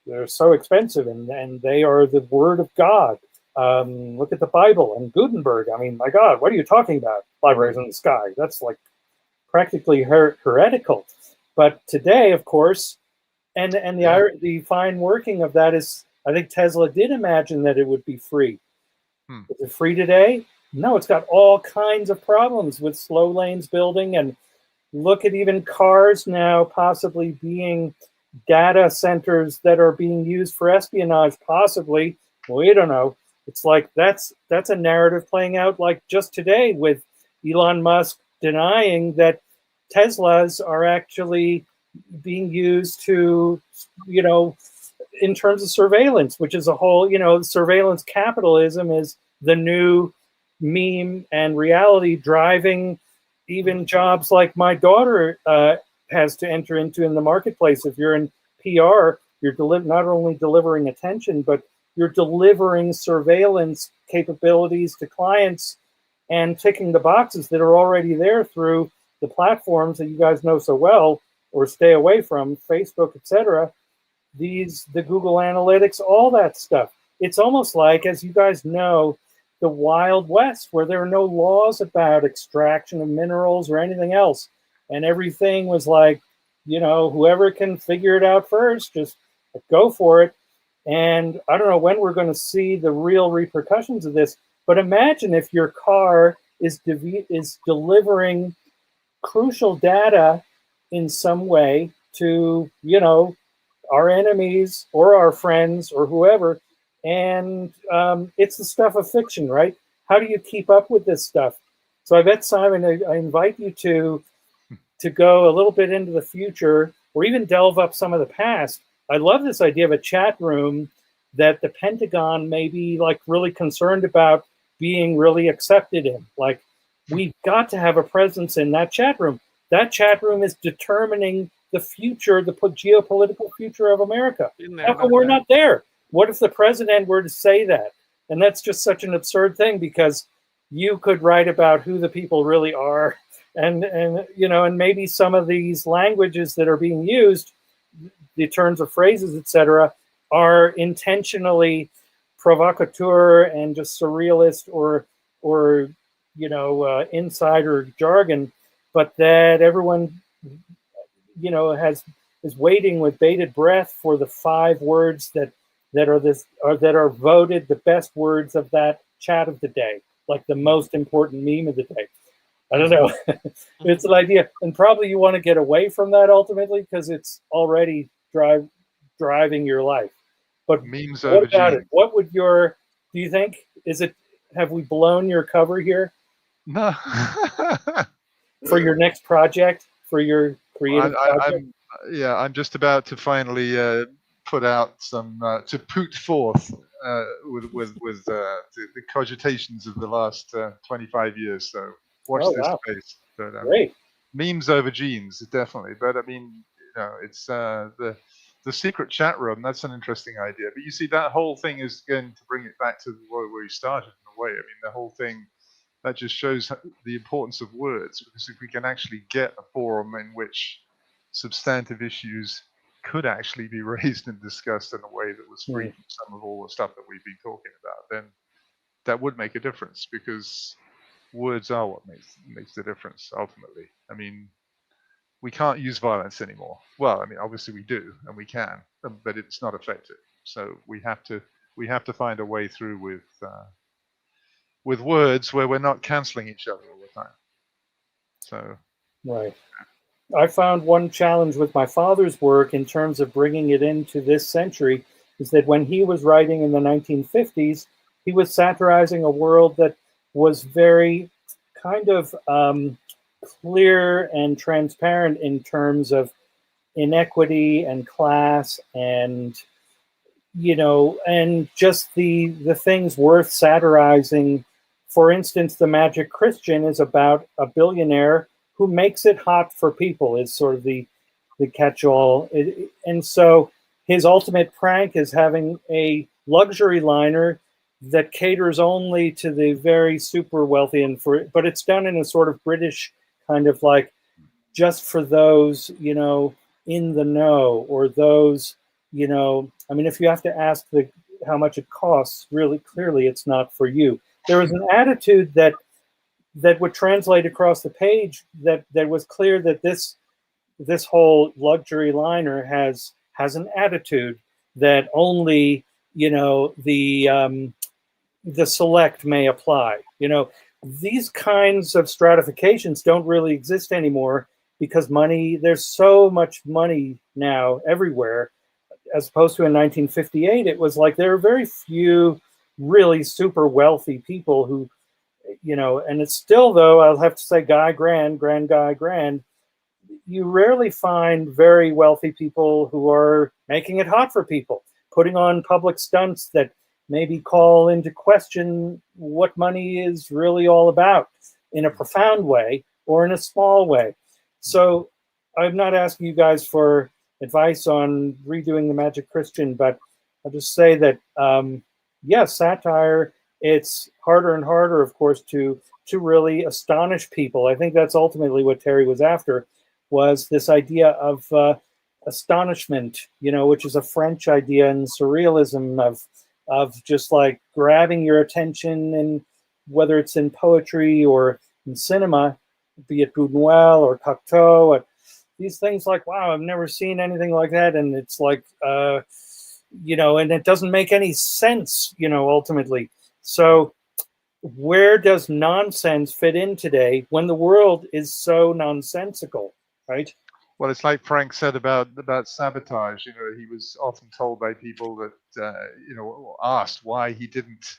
Speaker 3: they're so expensive, and they are the word of God. Look at the Bible and Gutenberg. I mean, my God, what are you talking about? Libraries in the sky. That's like practically heretical. But today, of course, and the fine working of that is, I think Tesla did imagine that it would be free. Is it free today? No, it's got all kinds of problems with slow lanes building, and look at even cars now possibly being data centers that are being used for espionage, possibly. We don't know. It's like that's a narrative playing out like just today with Elon Musk denying that Teslas are actually being used to, in terms of surveillance, which is a whole, surveillance capitalism is the new meme and reality driving even jobs like my daughter has to enter into in the marketplace. If you're in PR, you're not only delivering attention, but you're delivering surveillance capabilities to clients and ticking the boxes that are already there through the platforms that you guys know so well or stay away from, Facebook, etc. The Google Analytics, all that stuff. It's almost like, as you guys know, the Wild West, where there are no laws about extraction of minerals or anything else. And everything was like, whoever can figure it out first, just go for it. And I don't know when we're going to see the real repercussions of this, but imagine if your car is delivering crucial data in some way to, our enemies or our friends or whoever. And it's the stuff of fiction, right? How do you keep up with this stuff? So I bet, Simon, I invite you to go a little bit into the future or even delve up some of the past. I love this idea of a chat room that the Pentagon may be like really concerned about being really accepted in. Like, we've got to have a presence in that chat room. That chat room is determining the future, the geopolitical future of America. How come we're not there? What if the president were to say that? And that's just such an absurd thing, because you could write about who the people really are, and maybe some of these languages that are being used, the turns of phrases, etc., are intentionally provocateur and just surrealist or insider jargon, but that everyone is waiting with bated breath for the 5 words that are voted the best words of that chat of the day, like the most important meme of the day. I don't know. It's an idea, and probably you want to get away from that ultimately because it's already driving your life. But
Speaker 5: memes
Speaker 3: what
Speaker 5: over
Speaker 3: about
Speaker 5: genes.
Speaker 3: it? What would do you think? Have we blown your cover here?
Speaker 5: No.
Speaker 3: For your next project, for your creative project?
Speaker 5: I'm just about to finally put out some to put forth with the cogitations of the last 25 years. So watch this space. But,
Speaker 3: great.
Speaker 5: Memes over genes, definitely. But I mean, it's the secret chat room. That's an interesting idea. But you see, that whole thing is going to bring it back to where we started in a way. I mean, the whole thing. That just shows the importance of words, because if we can actually get a forum in which substantive issues could actually be raised and discussed in a way that was free from some of all the stuff that we've been talking about, then that would make a difference, because words are what makes the difference ultimately. I mean, we can't use violence anymore. Well, I mean, obviously we do, and we can, but it's not effective. So we have to find a way through with words where we're not canceling each other all the time. So,
Speaker 3: right. I found one challenge with my father's work in terms of bringing it into this century is that when he was writing in the 1950s, he was satirizing a world that was very kind of clear and transparent in terms of inequity and class and, and just the things worth satirizing. For instance, The Magic Christian is about a billionaire who makes it hot for people, is sort of the catch-all. And so his ultimate prank is having a luxury liner that caters only to the very super wealthy, but it's done in a sort of British kind of like just for those, in the know, or those, I mean, if you have to ask how much it costs, really clearly it's not for you. There was an attitude that would translate across the page that was clear that this whole luxury liner has an attitude that only the select may apply. These kinds of stratifications don't really exist anymore, because there's so much money now everywhere, as opposed to in 1958, it was like there were very few really super wealthy people who, and it's still, though, I'll have to say Guy Grand, you rarely find very wealthy people who are making it hot for people, putting on public stunts that maybe call into question what money is really all about in a profound way or in a small way. So I'm not asking you guys for advice on redoing The Magic Christian, but I'll just say that, satire, it's harder and harder, of course, to really astonish people. I think that's ultimately what Terry was after, was this idea of astonishment, which is a French idea in surrealism of just like grabbing your attention, and whether it's in poetry or in cinema, be it Buñuel or Cocteau, or these things like, wow, I've never seen anything like that. And it's like, and it doesn't make any sense, ultimately. So where does nonsense fit in today when the world is so nonsensical, right?
Speaker 5: Well, it's like Frank said about sabotage. He was often told by people that, asked why he didn't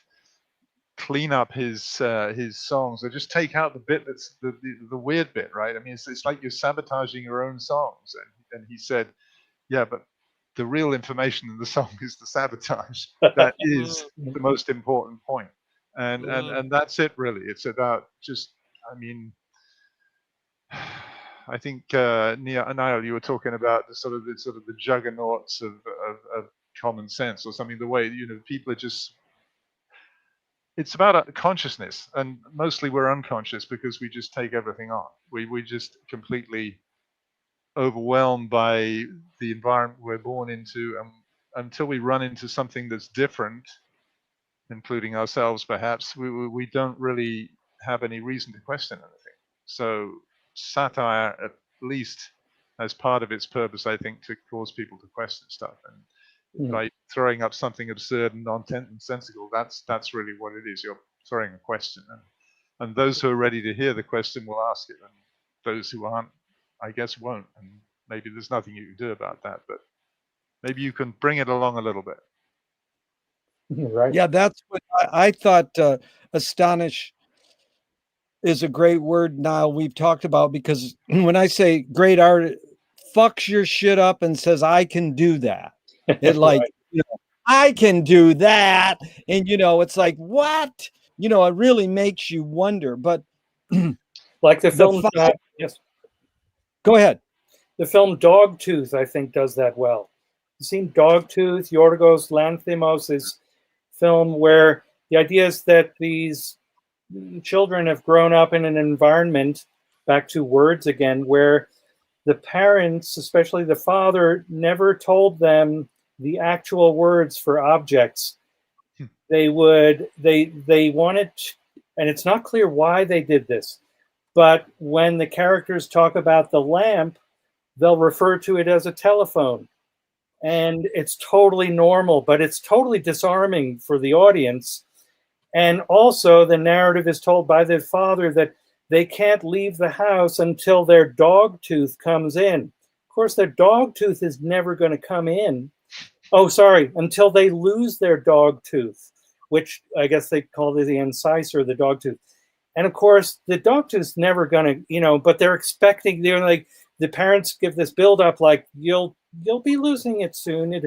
Speaker 5: clean up his songs, or just take out the bit that's the weird bit, right? I mean, it's like you're sabotaging your own songs. And he said, yeah, but the real information in the song is the sabotage. That is the most important point. And that's it, really. It's about just, I think Nile, you were talking about the sort of the juggernauts of common sense, or something. The way people are just. It's about consciousness, and mostly we're unconscious because we just take everything on. We just completely overwhelmed by the environment we're born into, and until we run into something that's different, including ourselves, perhaps we don't really have any reason to question anything. So satire, at least as part of its purpose, I think, to cause people to question stuff, and by throwing up something absurd and nonsensical, that's really what it is. You're throwing a question, and those who are ready to hear the question will ask it, and those who aren't, I guess, won't. And maybe there's nothing you can do about that, but maybe you can bring it along a little bit.
Speaker 3: Right.
Speaker 2: Yeah, that's what I thought. Astonish is a great word, Niall, we've talked about, because when I say great art fucks your shit up and says, I can do that. It like,
Speaker 3: Right.
Speaker 2: I can do that. And, it's like, what? It really makes you wonder. But
Speaker 3: like the film, yes.
Speaker 2: Go ahead.
Speaker 3: The film Dogtooth, I think, does that well. You've seen Dogtooth, Yorgos Lanthimos' film, where the idea is that these children have grown up in an environment, back to words again, where the parents, especially the father, never told them the actual words for objects. They wanted, and it's not clear why they did this, but when the characters talk about the lamp, they'll refer to it as a telephone. And it's totally normal, but it's totally disarming for the audience. And also the narrative is told by the father that they can't leave the house until their dog tooth comes in. Of course, their dog tooth is never going to come in. Oh, sorry, until they lose their dog tooth, which I guess they call it the incisor, the dog tooth. And of course, the dog tooth's never going to, but they're expecting, they're like, the parents give this build up like, you'll be losing it soon.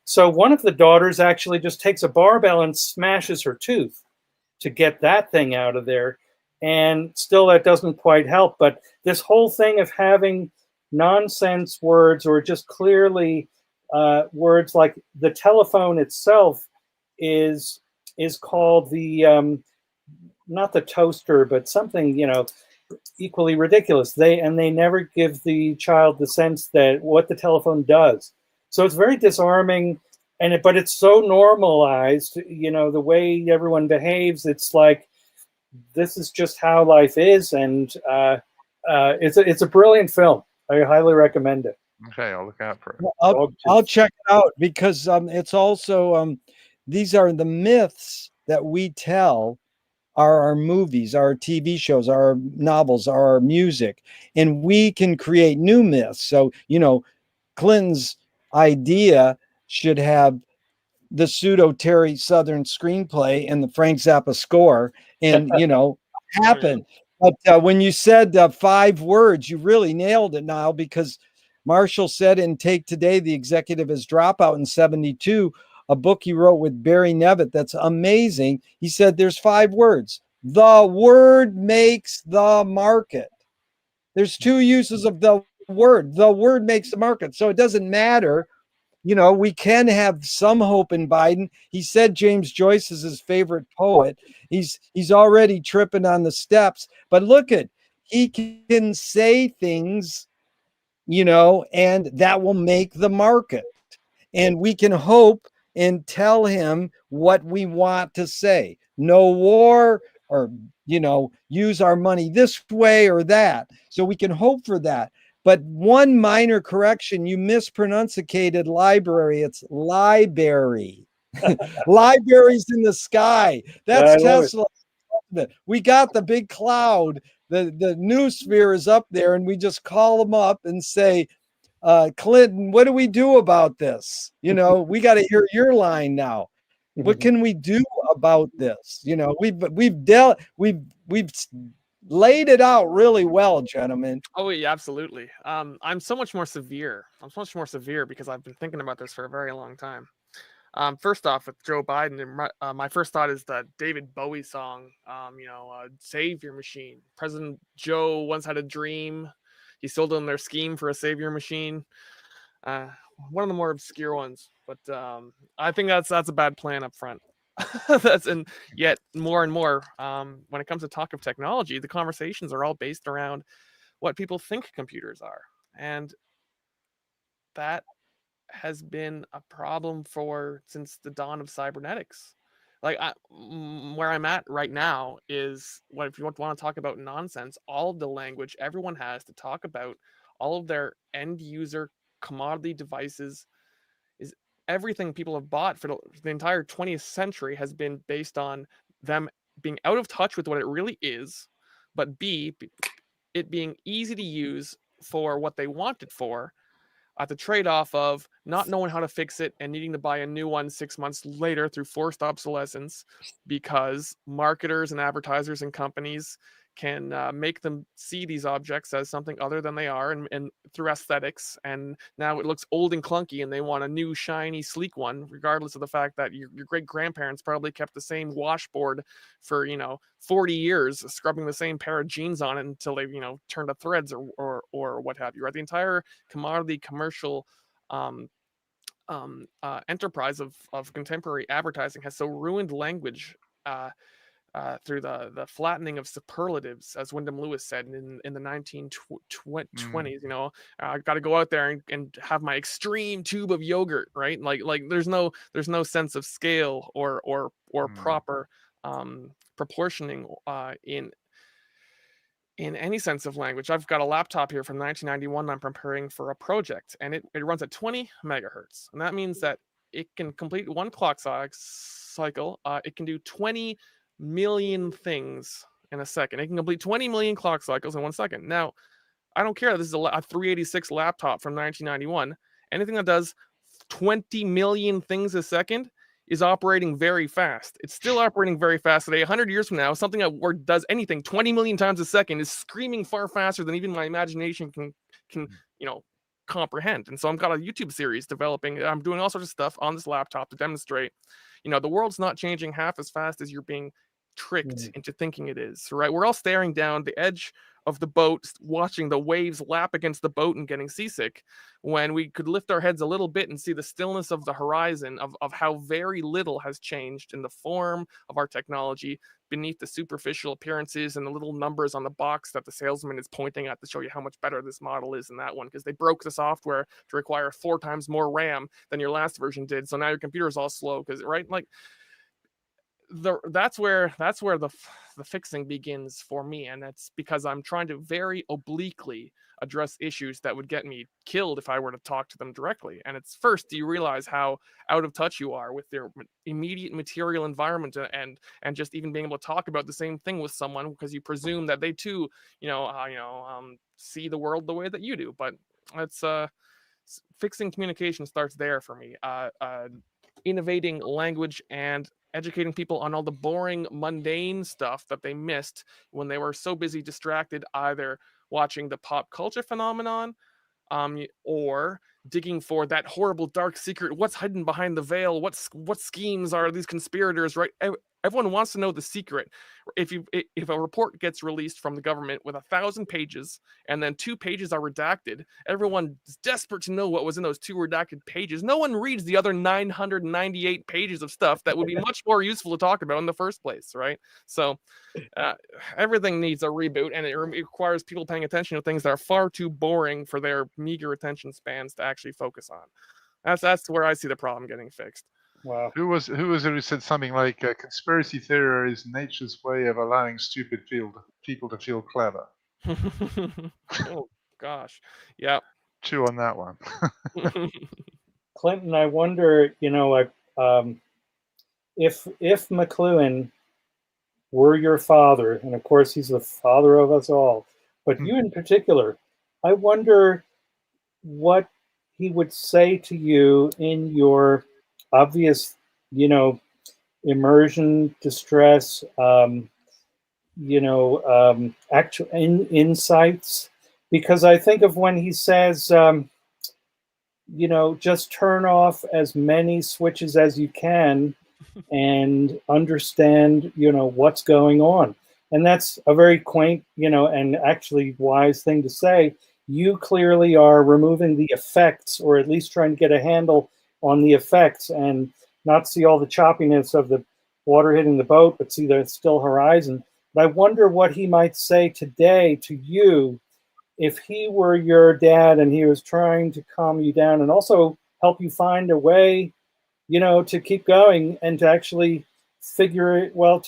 Speaker 3: So one of the daughters actually just takes a barbell and smashes her tooth to get that thing out of there. And still that doesn't quite help. But this whole thing of having nonsense words, or just clearly words like the telephone itself is called the, not the toaster, but something, equally ridiculous. They never give the child the sense that what the telephone does. So it's very disarming, but it's so normalized, the way everyone behaves. It's like, this is just how life is. And it's a brilliant film. I highly recommend it.
Speaker 5: Okay, I'll look out for it.
Speaker 2: I'll check it out, because it's also, these are the myths that we tell are our movies, our TV shows, our novels, our music, and we can create new myths. So, Clinton's idea should have the pseudo Terry Southern screenplay and the Frank Zappa score, and happen. But when you said 5 words, you really nailed it, Nile, because Marshall said in Take Today, the executive is Dropout in 72, a book he wrote with Barry Nevitt that's amazing. He said there's 5 words. The word makes the market. There's 2 uses of the word. The word makes the market. So it doesn't matter. We can have some hope in Biden. He said James Joyce is his favorite poet. He's already tripping on the steps. But look he can say things, and that will make the market. And we can hope and tell him what we want to say. No war, or, use our money this way or that. So we can hope for that. But one minor correction, you mispronunciated library. It's library. Libraries in the sky. That's Tesla. We got the big cloud. The new sphere is up there, and we just call them up and say, Clinton, what do we do about this? We got to hear your line now. What can we do about this? We've laid it out really well, gentlemen.
Speaker 4: Oh yeah, absolutely. I'm so much more severe. I'm so much more severe because I've been thinking about this for a very long time. First off, with Joe Biden, my first thought is the David Bowie song, Savior Machine. President Joe once had a dream. He sold them their scheme for a savior machine. One of the more obscure ones, but I think that's a bad plan up front. And yet more and more, when it comes to talk of technology, the conversations are all based around what people think computers are, and that has been a problem since the dawn of cybernetics. Where I'm at right now is, if you want to talk about nonsense, all of the language everyone has to talk about all of their end user commodity devices is everything people have bought for the entire 20th century has been based on them being out of touch with what it really is, but it being easy to use for what they want it for, at the trade-off of not knowing how to fix it and needing to buy a new one 6 months later through forced obsolescence, because marketers and advertisers and companies can make them see these objects as something other than they are, and through aesthetics, and now it looks old and clunky and they want a new shiny sleek one, regardless of the fact that your great grandparents probably kept the same washboard for 40 years, scrubbing the same pair of jeans on it until they turned to threads or what have you, right? The entire commodity commercial enterprise of contemporary advertising has so ruined language through the flattening of superlatives, as Wyndham Lewis said in the 1920s. I got to go out there and have my extreme tube of yogurt, right? Like there's no sense of scale or proper proportioning in any sense of language. I've got a laptop here from 1991 I'm preparing for a project, and it runs at 20 megahertz, and that means that it can complete one clock cycle. It can do 20 million things in a second. It can complete 20 million clock cycles in 1 second. Now, I don't care. This is a 386 laptop from 1991. Anything that does 20 million things a second is operating very fast. It's still operating very fast today. 100 years from now, something that does anything 20 million times a second is screaming far faster than even my imagination can comprehend. And so I've got a YouTube series developing. I'm doing all sorts of stuff on this laptop to demonstrate, the world's not changing half as fast as you're being tricked into thinking it is, right? We're all staring down the edge of the boat, watching the waves lap against the boat and getting seasick, when we could lift our heads a little bit and see the stillness of the horizon of how very little has changed in the form of our technology beneath the superficial appearances and the little numbers on the box that the salesman is pointing at to show you how much better this model is than that one, because they broke the software to require 4 times more RAM than your last version did. So now your computer is all slow, because, right? Like, that's where the fixing begins for me, and that's because I'm trying to very obliquely address issues that would get me killed if I were to talk to them directly. And it's first, do you realize how out of touch you are with their immediate material environment, and just even being able to talk about the same thing with someone because you presume that they too, see the world the way that you do. But it's fixing communication starts there for me. Innovating language and educating people on all the boring, mundane stuff that they missed when they were so busy distracted either watching the pop culture phenomenon, or digging for that horrible dark secret. What's hidden behind the veil? What schemes are these conspirators? Right? Everyone wants to know the secret. If a report gets released from the government with 1,000 pages and then 2 pages are redacted, everyone is desperate to know what was in those 2 redacted pages. No one reads the other 998 pages of stuff that would be much more useful to talk about in the first place, right? So everything needs a reboot, and it requires people paying attention to things that are far too boring for their meager attention spans to actually focus on. That's where I see the problem getting fixed.
Speaker 3: Wow.
Speaker 5: Who was it who said something like conspiracy theory is nature's way of allowing stupid people to feel clever?
Speaker 4: Oh gosh, yeah.
Speaker 5: Chew on that one.
Speaker 3: Clinton, I wonder, if McLuhan were your father, and of course he's the father of us all, but you in particular, I wonder what he would say to you in your obvious, immersion, distress, actual insights. Because I think of when he says, just turn off as many switches as you can and understand, what's going on. And that's a very quaint, and actually wise thing to say. You clearly are removing the effects, or at least trying to get a handle on the effects and not see all the choppiness of the water hitting the boat, but see the still horizon. But I wonder what he might say today to you if he were your dad and he was trying to calm you down and also help you find a way, to keep going and to actually figure it, what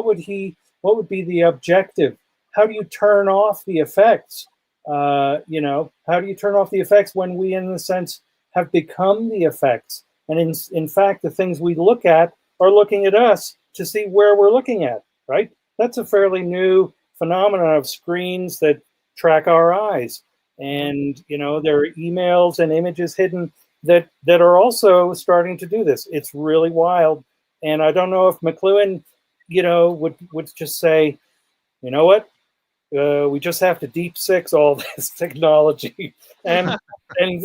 Speaker 3: would be the objective? How do you turn off the effects? How do you turn off the effects when we, in a sense, have become the effects? And in fact, the things we look at are looking at us to see where we're looking at, right? That's a fairly new phenomenon of screens that track our eyes. And, there are emails and images hidden that are also starting to do this. It's really wild. And I don't know if McLuhan, would just say, you know what? We just have to deep six all this technology and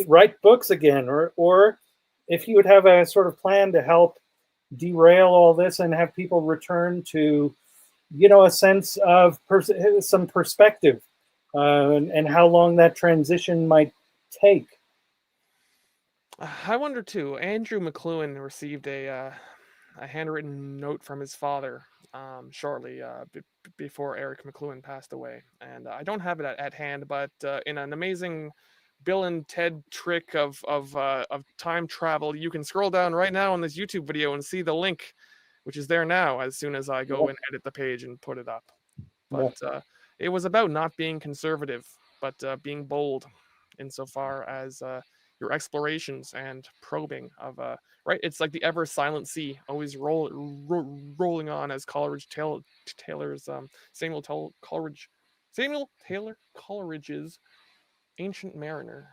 Speaker 3: write books again, or if he would have a sort of plan to help derail all this and have people return to, a sense of some perspective, and how long that transition might take.
Speaker 4: I wonder too. Andrew McLuhan received a handwritten note from his father shortly before Eric McLuhan passed away, and I don't have it at hand. But in an amazing Bill and Ted trick of time travel, you can scroll down right now on this YouTube video and see the link, which is there now. As soon as I go and edit the page and put it up, but it was about not being conservative, but being bold, insofar as your explorations and probing of right. It's like the ever silent sea, always rolling on, as Taylor's Samuel Taylor Coleridge's Ancient Mariner.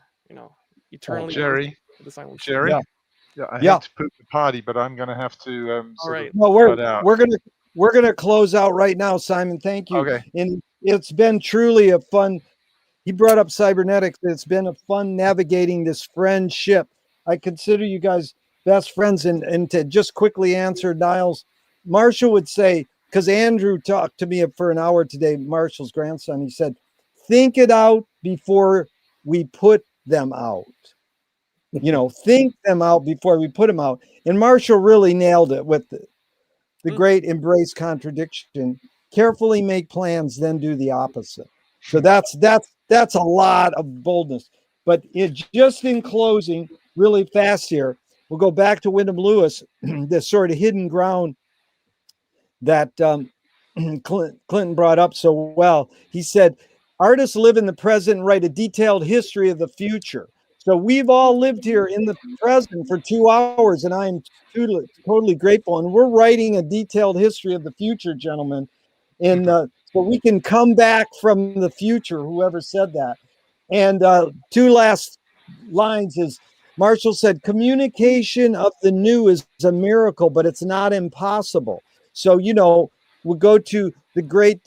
Speaker 4: Eternally.
Speaker 5: Jerry.
Speaker 4: The silent sea.
Speaker 5: Jerry. Yeah, I hate to put the party, but I'm going to have to.
Speaker 4: All right.
Speaker 2: No, we're gonna close out right now, Simon. Thank you.
Speaker 5: Okay.
Speaker 2: And it's been truly a fun. He brought up cybernetics. It's been a fun navigating this friendship. I consider you guys best friends. And to just quickly answer Niles, Marshall would say, because Andrew talked to me for an hour today, Marshall's grandson, he said, think it out before we put them out. Think them out before we put them out. And Marshall really nailed it with the great embrace contradiction. Carefully make plans, then do the opposite. So that's a lot of boldness. But just in closing, really fast here, we'll go back to Wyndham Lewis, this sort of hidden ground. that Clinton brought up so well. He said, artists live in the present and write a detailed history of the future. So we've all lived here in the present for 2 hours, and I'm totally grateful. And we're writing a detailed history of the future, gentlemen. And so we can come back from the future, whoever said that. And two last lines is, Marshall said, communication of the new is a miracle, but it's not impossible. So, we'll go to the great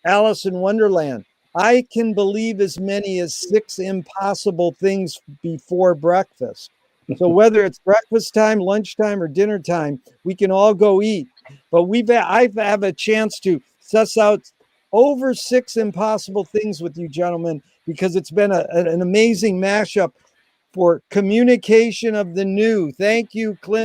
Speaker 2: Alice in Wonderland. I can believe as many as 6 impossible things before breakfast. So whether it's breakfast time, lunchtime, or dinner time, we can all go eat. But I have a chance to suss out over 6 impossible things with you, gentlemen, because it's been an amazing mashup for communication of the new. Thank you, Clint.